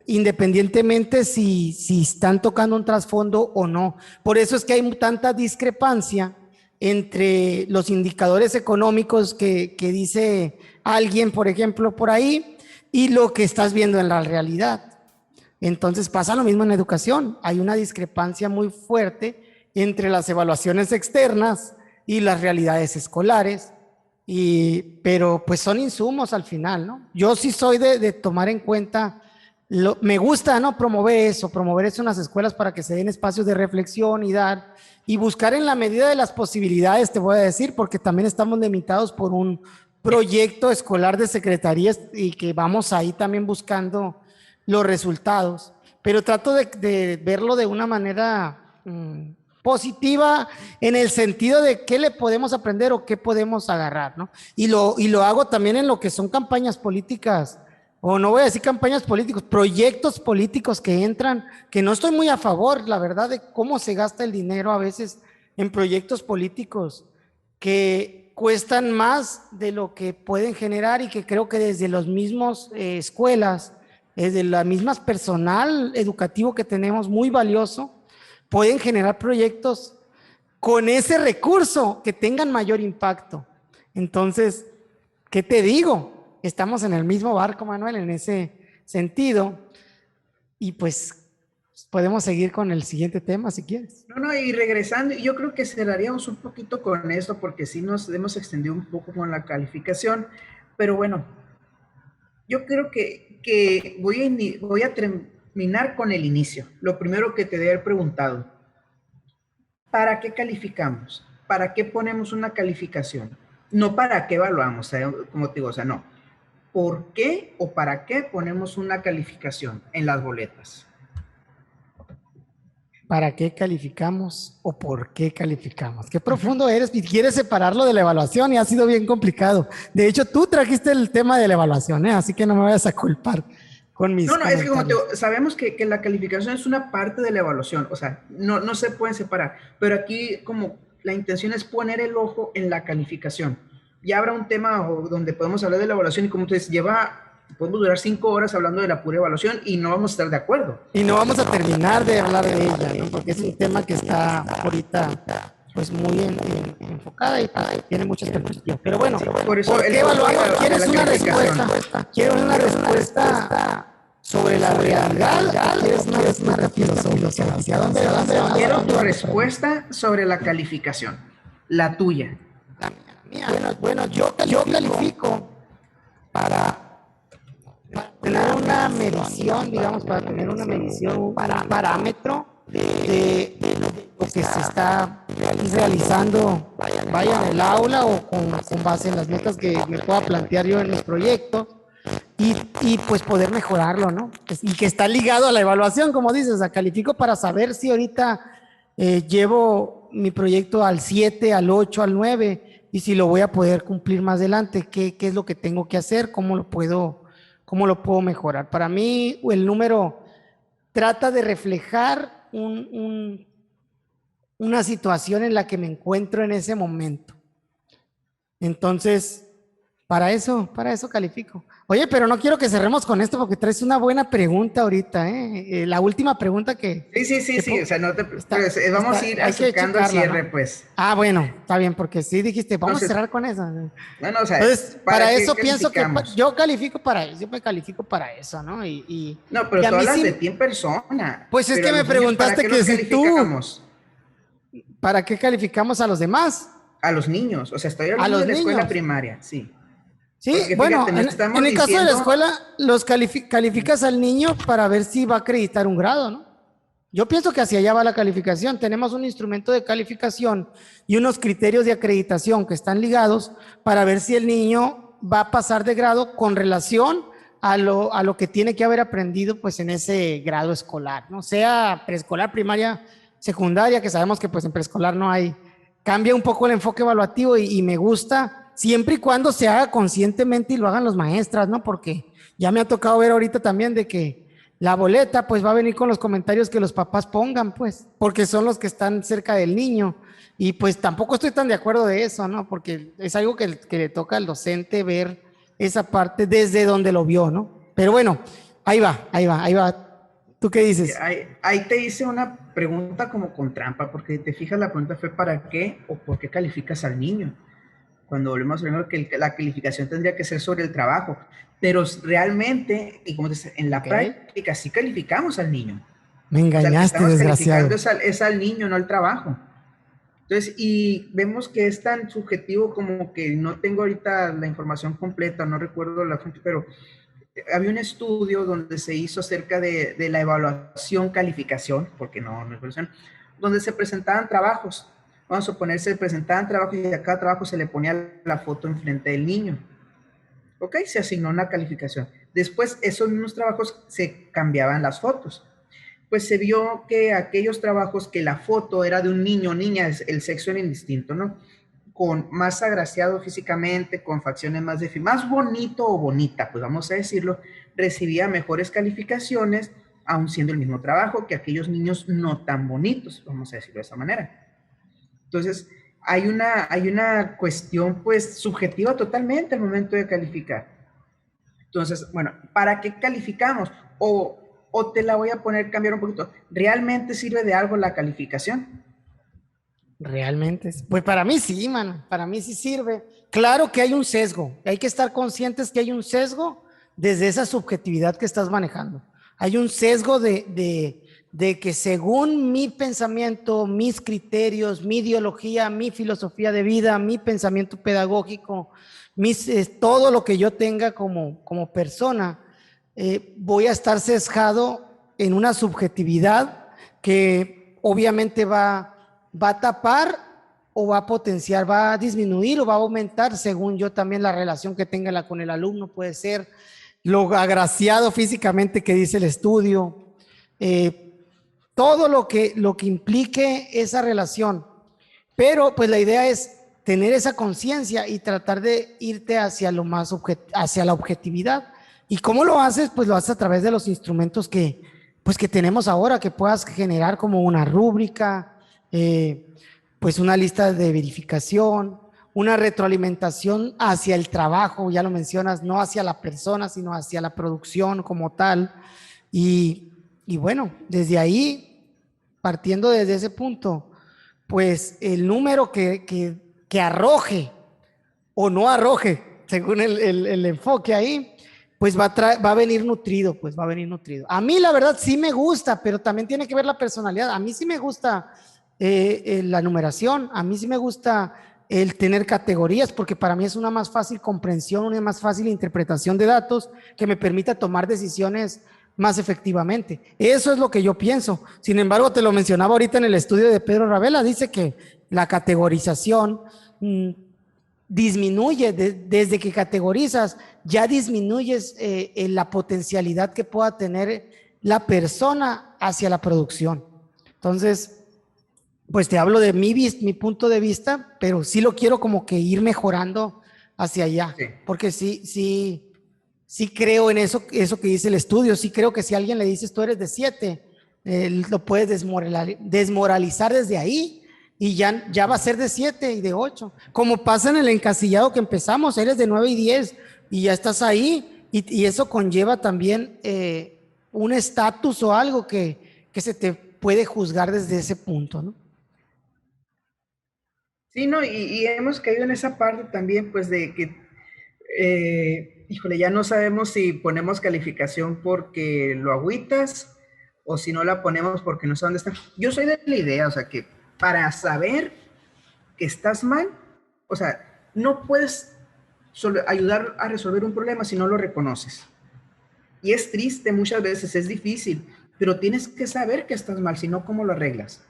independientemente si están tocando un trasfondo o no. Por eso es que hay tanta discrepancia entre los indicadores económicos que dice alguien, por ejemplo, por ahí, y lo que estás viendo en la realidad. Entonces pasa lo mismo en educación. Hay una discrepancia muy fuerte entre las evaluaciones externas y las realidades escolares, pero pues son insumos al final, ¿no? Yo sí soy de tomar en cuenta, me gusta, ¿no? Promover eso en las escuelas para que se den espacios de reflexión y buscar en la medida de las posibilidades, te voy a decir, porque también estamos limitados por un proyecto escolar de secretarías y que vamos ahí también buscando los resultados, pero trato de verlo de una manera positiva en el sentido de qué le podemos aprender o qué podemos agarrar, ¿no? Y lo hago también en lo que son campañas políticas, o no voy a decir campañas políticas, proyectos políticos que entran, que no estoy muy a favor, la verdad, de cómo se gasta el dinero a veces en proyectos políticos que cuestan más de lo que pueden generar y que creo que desde los mismos escuelas, de la misma personal educativo que tenemos, muy valioso, pueden generar proyectos con ese recurso que tengan mayor impacto. Entonces, ¿qué te digo? Estamos en el mismo barco, Manuel, en ese sentido. Y pues podemos seguir con el siguiente tema si quieres. No, y regresando, yo creo que cerraríamos un poquito con esto porque sí nos hemos extendido un poco con la calificación, pero bueno, yo creo que voy a terminar con el inicio. Lo primero que te debe haber preguntado, ¿para qué calificamos? ¿Para qué ponemos una calificación? No para qué evaluamos, como te digo, o sea, no. ¿Por qué o para qué ponemos una calificación en las boletas? ¿Para qué calificamos o por qué calificamos? Qué profundo eres y quieres separarlo de la evaluación y ha sido bien complicado. De hecho, tú trajiste el tema de la evaluación, así que no me vayas a culpar con mis es que como te digo, sabemos que la calificación es una parte de la evaluación, o sea, no se pueden separar, pero aquí como la intención es poner el ojo en la calificación. Ya habrá un tema donde podemos hablar de la evaluación y como tú dices, podemos durar 5 horas hablando de la pura evaluación y no vamos a estar de acuerdo. Y no vamos a terminar de hablar de ella, ¿no? Porque es un tema que está ahorita pues muy enfocada y pues, tiene muchas perspectivas. Pero bueno, Por eso ¿por el qué punto evaluamos? de ¿Quieres la una calificación. respuesta? ¿Quieres una respuesta sobre la realidad? ¿O quieres una respuesta filosófica? ¿Hacia dónde vamos? Quiero tu respuesta sobre la calificación, la tuya. La mía. Bueno, yo califico para tener una medición, digamos, para tener una medición, un parámetro de lo que se está realizando, vaya en el aula o con base en las metas que me pueda plantear yo en los proyectos y pues poder mejorarlo, ¿no? Y que está ligado a la evaluación, como dices, o sea, califico para saber si ahorita llevo mi proyecto al 7, al 8, al 9 y si lo voy a poder cumplir más adelante, qué es lo que tengo que hacer, cómo lo puedo mejorar. Para mí, el número trata de reflejar una situación en la que me encuentro en ese momento. Entonces, para eso califico. Oye, pero no quiero que cerremos con esto porque traes una buena pregunta ahorita, ¿eh? La última pregunta que... Sí, o sea, no te... vamos a ir acercando al cierre, ¿no? Pues. Ah, bueno, está bien, porque sí dijiste, vamos Entonces, a cerrar con eso. Bueno, o sea, entonces, para eso pienso que yo me califico para eso, ¿no? No, pero y tú hablas sí, de ti en persona. Pues es que me preguntaste que si tú... ¿Para qué calificamos a los demás? A los niños, o sea, estoy hablando de la escuela primaria, sí. Sí, porque, bueno, fíjate, en el caso de la escuela, los calificas al niño para ver si va a acreditar un grado, ¿no? Yo pienso que hacia allá va la calificación. Tenemos un instrumento de calificación y unos criterios de acreditación que están ligados para ver si el niño va a pasar de grado con relación a lo que tiene que haber aprendido pues en ese grado escolar, ¿no? Sea preescolar, primaria, secundaria, que sabemos que pues en preescolar no hay, cambia un poco el enfoque evaluativo y me gusta siempre y cuando se haga conscientemente y lo hagan los maestras, ¿no? Porque ya me ha tocado ver ahorita también de que la boleta pues va a venir con los comentarios que los papás pongan, pues, porque son los que están cerca del niño. Y pues tampoco estoy tan de acuerdo de eso, ¿no? Porque es algo que le toca al docente ver esa parte desde donde lo vio, ¿no? Pero bueno, ahí va. ¿Tú qué dices? Ahí te hice una pregunta como con trampa, porque te fijas, la pregunta fue ¿para qué o por qué calificas al niño? Cuando volvemos a ver que la calificación tendría que ser sobre el trabajo, pero realmente, y como te dice, en la práctica sí calificamos al niño. Me engañaste, o sea, desgraciado. Calificando es al niño, no al trabajo. Entonces, y vemos que es tan subjetivo como que no tengo ahorita la información completa, no recuerdo la fuente, pero había un estudio donde se hizo acerca de la evaluación, calificación, porque no es evaluación, donde se presentaban trabajos. Vamos a suponer, se presentaban trabajos y a cada trabajo se le ponía la foto enfrente del niño. ¿Ok? Se asignó una calificación. Después, esos mismos trabajos se cambiaban las fotos. Pues se vio que aquellos trabajos que la foto era de un niño o niña, el sexo era indistinto, ¿no? Con más agraciado físicamente, con facciones más bonito o bonita, pues vamos a decirlo, recibía mejores calificaciones, aun siendo el mismo trabajo que aquellos niños no tan bonitos, vamos a decirlo de esa manera. Entonces, hay una cuestión pues subjetiva totalmente al momento de calificar. Entonces, bueno, ¿para qué calificamos? O te la voy a cambiar un poquito. ¿Realmente sirve de algo la calificación? Realmente, pues para mí sí, mano, para mí sí sirve. Claro que hay un sesgo, hay que estar conscientes que hay un sesgo desde esa subjetividad que estás manejando. Hay un sesgo de que según mi pensamiento, mis criterios, mi ideología, mi filosofía de vida, mi pensamiento pedagógico, todo lo que yo tenga como persona, voy a estar sesgado en una subjetividad que obviamente va a tapar o va a potenciar, va a disminuir o va a aumentar según yo también la relación que tenga con el alumno, puede ser lo agraciado físicamente que dice el estudio, todo lo que implique esa relación. Pero pues la idea es tener esa conciencia y tratar de irte hacia lo más hacia la objetividad. ¿Y cómo lo haces? Pues lo haces a través de los instrumentos que tenemos ahora, que puedas generar como una rúbrica, pues una lista de verificación, una retroalimentación hacia el trabajo, ya lo mencionas, no hacia la persona, sino hacia la producción como tal. Y bueno, desde ahí, partiendo desde ese punto, pues el número que arroje o no arroje, según el enfoque ahí, pues va a venir nutrido, pues va a venir nutrido. A mí la verdad sí me gusta, pero también tiene que ver la personalidad. A mí sí me gusta la numeración, a mí sí me gusta el tener categorías, porque para mí es una más fácil comprensión, una más fácil interpretación de datos que me permita tomar decisiones más efectivamente. Eso es lo que yo pienso. Sin embargo, te lo mencionaba ahorita en el estudio de Pedro Ravela, dice que la categorización disminuye, desde que categorizas, ya disminuyes la potencialidad que pueda tener la persona hacia la producción. Entonces, pues te hablo de mi punto de vista, pero sí lo quiero como que ir mejorando hacia allá, Sí. porque sí creo en eso que dice el estudio, sí creo que si a alguien le dices tú eres de 7, lo puedes desmoralizar desde ahí y ya va a ser de 7 y de 8, como pasa en el encasillado que empezamos, eres de 9 y 10 y ya estás ahí y eso conlleva también un estatus o algo que se te puede juzgar desde ese punto, ¿no? Sí, no, y hemos caído en esa parte también, pues de que, híjole, ya no sabemos si ponemos calificación porque lo agüitas o si no la ponemos porque no sé dónde está. Yo soy de la idea, o sea, que para saber que estás mal, o sea, no puedes ayudar a resolver un problema si no lo reconoces. Y es triste muchas veces, es difícil, pero tienes que saber que estás mal, si no, ¿cómo lo arreglas?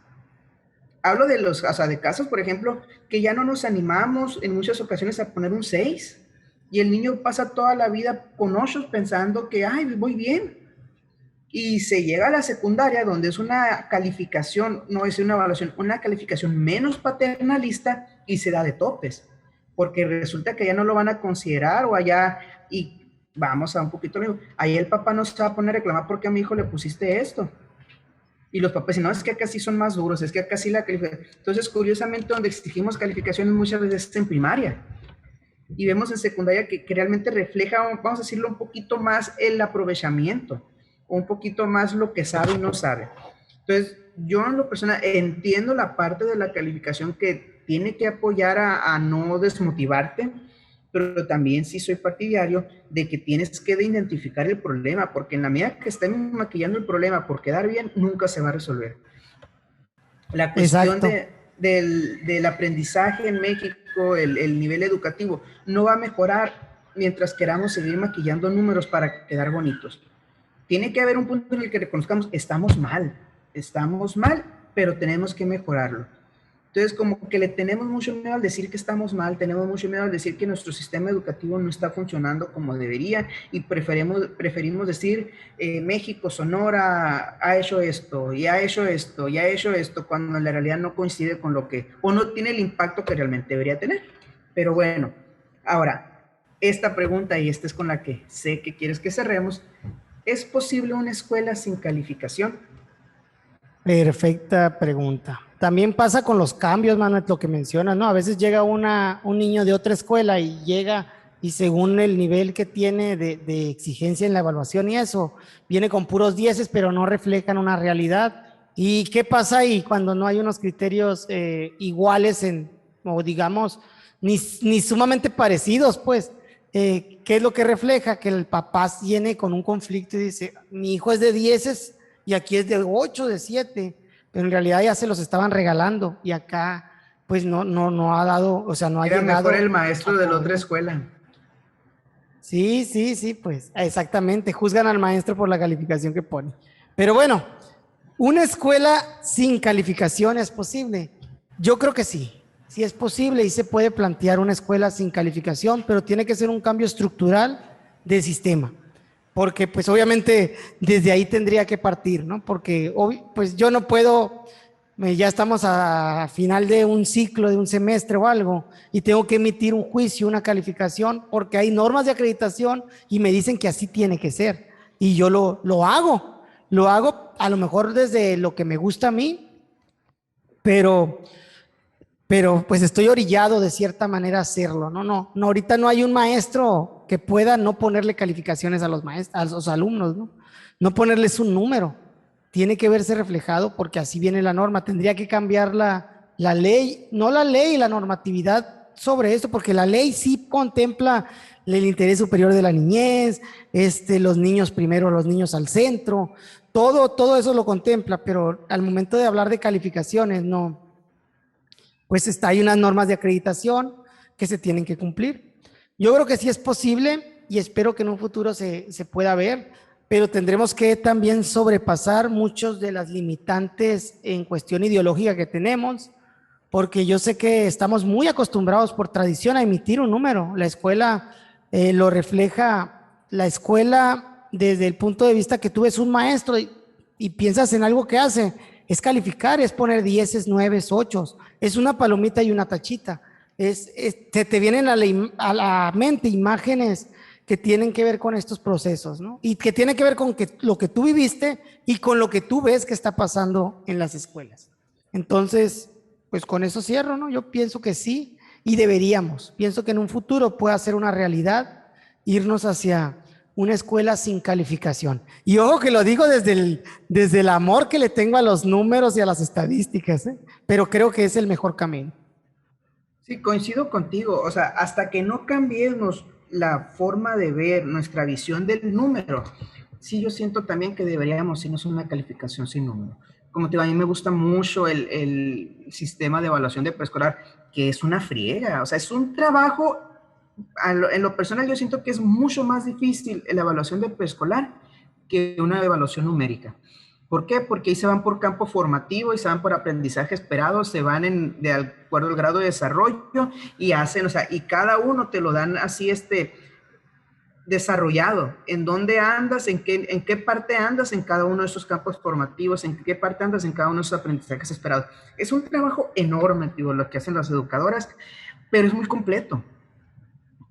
Hablo de o sea, de casos, por ejemplo, que ya no nos animamos en muchas ocasiones a poner un 6 y el niño pasa toda la vida con 8 pensando que, ay, voy bien. Y se llega a la secundaria donde es una calificación, no es una evaluación, una calificación menos paternalista y se da de topes, porque resulta que ya no lo van a considerar o allá, y vamos a un poquito, ahí el papá no se va a poner a reclamar porque a mi hijo le pusiste esto. Y los papás dicen, no, es que acá sí son más duros, es que acá sí la calificación. Entonces, curiosamente, donde exigimos calificaciones muchas veces es en primaria. Y vemos en secundaria que realmente refleja, vamos a decirlo, un poquito más el aprovechamiento, un poquito más lo que sabe y no sabe. Entonces, yo en lo personal entiendo la parte de la calificación que tiene que apoyar a no desmotivarte, pero también sí soy partidario de que tienes que identificar el problema, porque en la medida que estemos maquillando el problema por quedar bien, nunca se va a resolver. La cuestión Exacto. del aprendizaje en México, el nivel educativo, no va a mejorar mientras queramos seguir maquillando números para quedar bonitos. Tiene que haber un punto en el que reconozcamos, estamos mal, pero tenemos que mejorarlo. Entonces, como que le tenemos mucho miedo al decir que estamos mal, tenemos mucho miedo al decir que nuestro sistema educativo no está funcionando como debería y preferimos decir, México, Sonora ha hecho esto, y ha hecho esto, y ha hecho esto, cuando en la realidad no coincide con lo que, o no tiene el impacto que realmente debería tener. Pero bueno, ahora, esta pregunta, y esta es con la que sé que quieres que cerremos, ¿es posible una escuela sin calificación? Perfecta pregunta. También pasa con los cambios, Manuel, lo que mencionas, ¿no? A veces llega un niño de otra escuela y llega y según el nivel que tiene de exigencia en la evaluación y eso, viene con puros dieces, pero no reflejan una realidad. ¿Y qué pasa ahí cuando no hay unos criterios iguales o digamos, ni sumamente parecidos, pues? ¿Qué es lo que refleja? Que el papá viene con un conflicto y dice, mi hijo es de dieces y aquí es de 8, de 7, pero en realidad ya se los estaban regalando y acá pues no ha dado, o sea, no ha Era mejor llegado el maestro a de la otra cubrir. escuela. Sí, pues exactamente, juzgan al maestro por la calificación que pone. Pero bueno, ¿una escuela sin calificación es posible? Yo creo que sí es posible y se puede plantear una escuela sin calificación, pero tiene que ser un cambio estructural del sistema. Porque pues obviamente desde ahí tendría que partir, ¿no? Porque pues yo no puedo, ya estamos a final de un ciclo, de un semestre o algo, y tengo que emitir un juicio, una calificación, porque hay normas de acreditación y me dicen que así tiene que ser. Y yo lo hago a lo mejor desde lo que me gusta a mí, pero pues estoy orillado de cierta manera a hacerlo, no, ahorita no hay un maestro que pueda no ponerle calificaciones a los maestros, a los alumnos, no ponerles un número, tiene que verse reflejado porque así viene la norma, tendría que cambiar la la ley, no la ley, la normatividad sobre esto, porque la ley sí contempla el interés superior de la niñez, los niños primero, los niños al centro, todo eso lo contempla, pero al momento de hablar de calificaciones, no, pues hay unas normas de acreditación que se tienen que cumplir. Yo creo que sí es posible y espero que en un futuro se pueda ver, pero tendremos que también sobrepasar muchos de las limitantes en cuestión ideológica que tenemos, porque yo sé que estamos muy acostumbrados por tradición a emitir un número. La escuela lo refleja, la escuela desde el punto de vista que tú ves un maestro y piensas en algo que hace, es calificar, es poner 10, 9, 8, es una palomita y una tachita. Te vienen a la mente imágenes que tienen que ver con estos procesos, ¿no? Y que tienen que ver con lo que tú viviste y con lo que tú ves que está pasando en las escuelas. Entonces, pues con eso cierro, ¿no? Yo pienso que sí y deberíamos. Pienso que en un futuro pueda ser una realidad irnos hacia una escuela sin calificación. Y ojo que lo digo desde el amor que le tengo a los números y a las estadísticas, ¿eh? Pero creo que es el mejor camino. Sí, coincido contigo. O sea, hasta que no cambiemos la forma de ver, nuestra visión del número, sí, yo siento también que deberíamos irnos a una calificación sin número. Como te digo, a mí me gusta mucho el sistema de evaluación de preescolar, que es una friega. O sea, es un trabajo, en lo personal yo siento que es mucho más difícil la evaluación de preescolar que una evaluación numérica. ¿Por qué? Porque ahí se van por campo formativo y se van por aprendizaje esperado, se van de acuerdo al grado de desarrollo y hacen, o sea, y cada uno te lo dan así desarrollado, en dónde andas, en qué parte andas en cada uno de esos campos formativos, en qué parte andas en cada uno de esos aprendizajes esperados. Es un trabajo enorme, digo, lo que hacen las educadoras, pero es muy completo.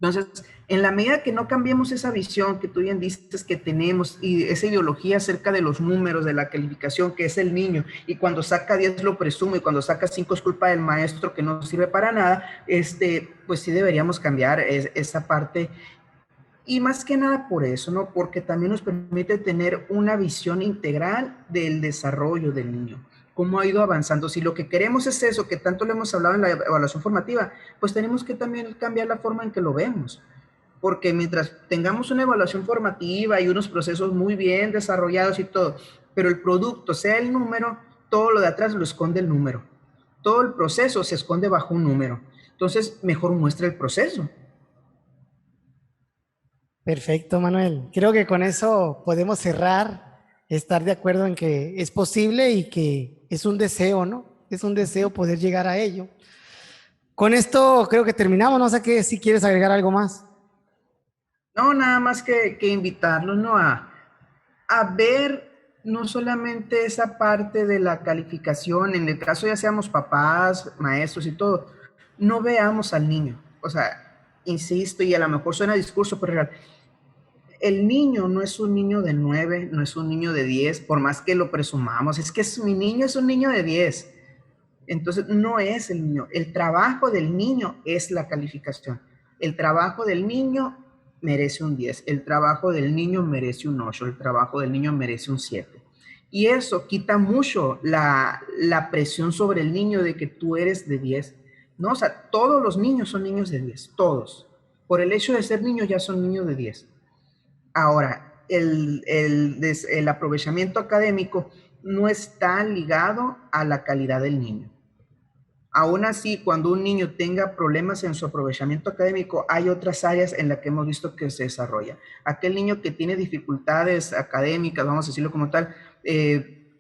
Entonces, en la medida que no cambiemos esa visión que tú bien dices que tenemos y esa ideología acerca de los números, de la calificación, que es el niño, y cuando saca 10 lo presume, y cuando saca 5 es culpa del maestro que no sirve para nada, pues sí deberíamos cambiar esa parte. Y más que nada por eso, ¿no? Porque también nos permite tener una visión integral del desarrollo del niño, cómo ha ido avanzando. Si lo que queremos es eso, que tanto lo hemos hablado en la evaluación formativa, pues tenemos que también cambiar la forma en que lo vemos. Porque mientras tengamos una evaluación formativa y unos procesos muy bien desarrollados y todo, pero el producto sea el número, todo lo de atrás lo esconde el número. Todo el proceso se esconde bajo un número. Entonces, mejor muestra el proceso. Perfecto, Manuel. Creo que con eso podemos cerrar, estar de acuerdo en que es posible y que es un deseo, ¿no? Es un deseo poder llegar a ello. Con esto creo que terminamos, no sé qué, si quieres agregar algo más. No, nada más que invitarlos, ¿no? A ver no solamente esa parte de la calificación, en el caso ya seamos papás, maestros y todo, no veamos al niño. O sea, insisto, y a lo mejor suena discurso, pero real, el niño no es un niño de 9, no es un niño de 10, por más que lo presumamos, es que mi niño es un niño de 10. Entonces, no es el niño. El trabajo del niño es la calificación. El trabajo del niño merece un 10. El trabajo del niño merece un 8. El trabajo del niño merece un 7. Y eso quita mucho la presión sobre el niño de que tú eres de 10. No, o sea, todos los niños son niños de 10. Todos. Por el hecho de ser niños ya son niños de 10. Ahora, el aprovechamiento académico no está ligado a la calidad del niño. Aún así, cuando un niño tenga problemas en su aprovechamiento académico, hay otras áreas en las que hemos visto que se desarrolla. Aquel niño que tiene dificultades académicas, vamos a decirlo como tal,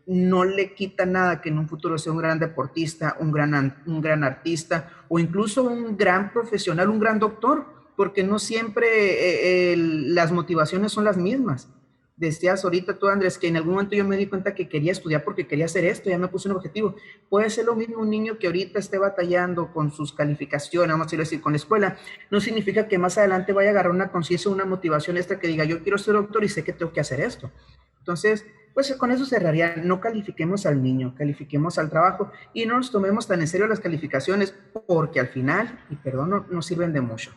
no le quita nada que en un futuro sea un gran deportista, un gran artista o incluso un gran profesional, un gran doctor, porque no siempre las motivaciones son las mismas. Decías ahorita tú, Andrés, que en algún momento yo me di cuenta que quería estudiar porque quería hacer esto, ya me puse un objetivo. Puede ser lo mismo un niño que ahorita esté batallando con sus calificaciones, vamos a decir, con la escuela. No significa que más adelante vaya a agarrar una conciencia, una motivación extra que diga, yo quiero ser doctor y sé que tengo que hacer esto. Entonces, pues con eso cerraría. No califiquemos al niño, califiquemos al trabajo y no nos tomemos tan en serio las calificaciones porque al final, y perdón, no sirven de mucho.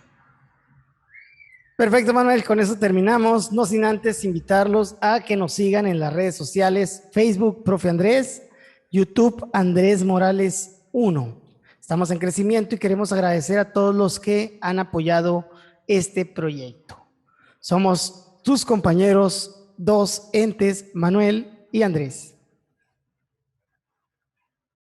Perfecto, Manuel, con eso terminamos, no sin antes invitarlos a que nos sigan en las redes sociales, Facebook, Profe Andrés, YouTube, Andrés Morales 1. Estamos en crecimiento y queremos agradecer a todos los que han apoyado este proyecto. Somos tus compañeros, dos entes, Manuel y Andrés.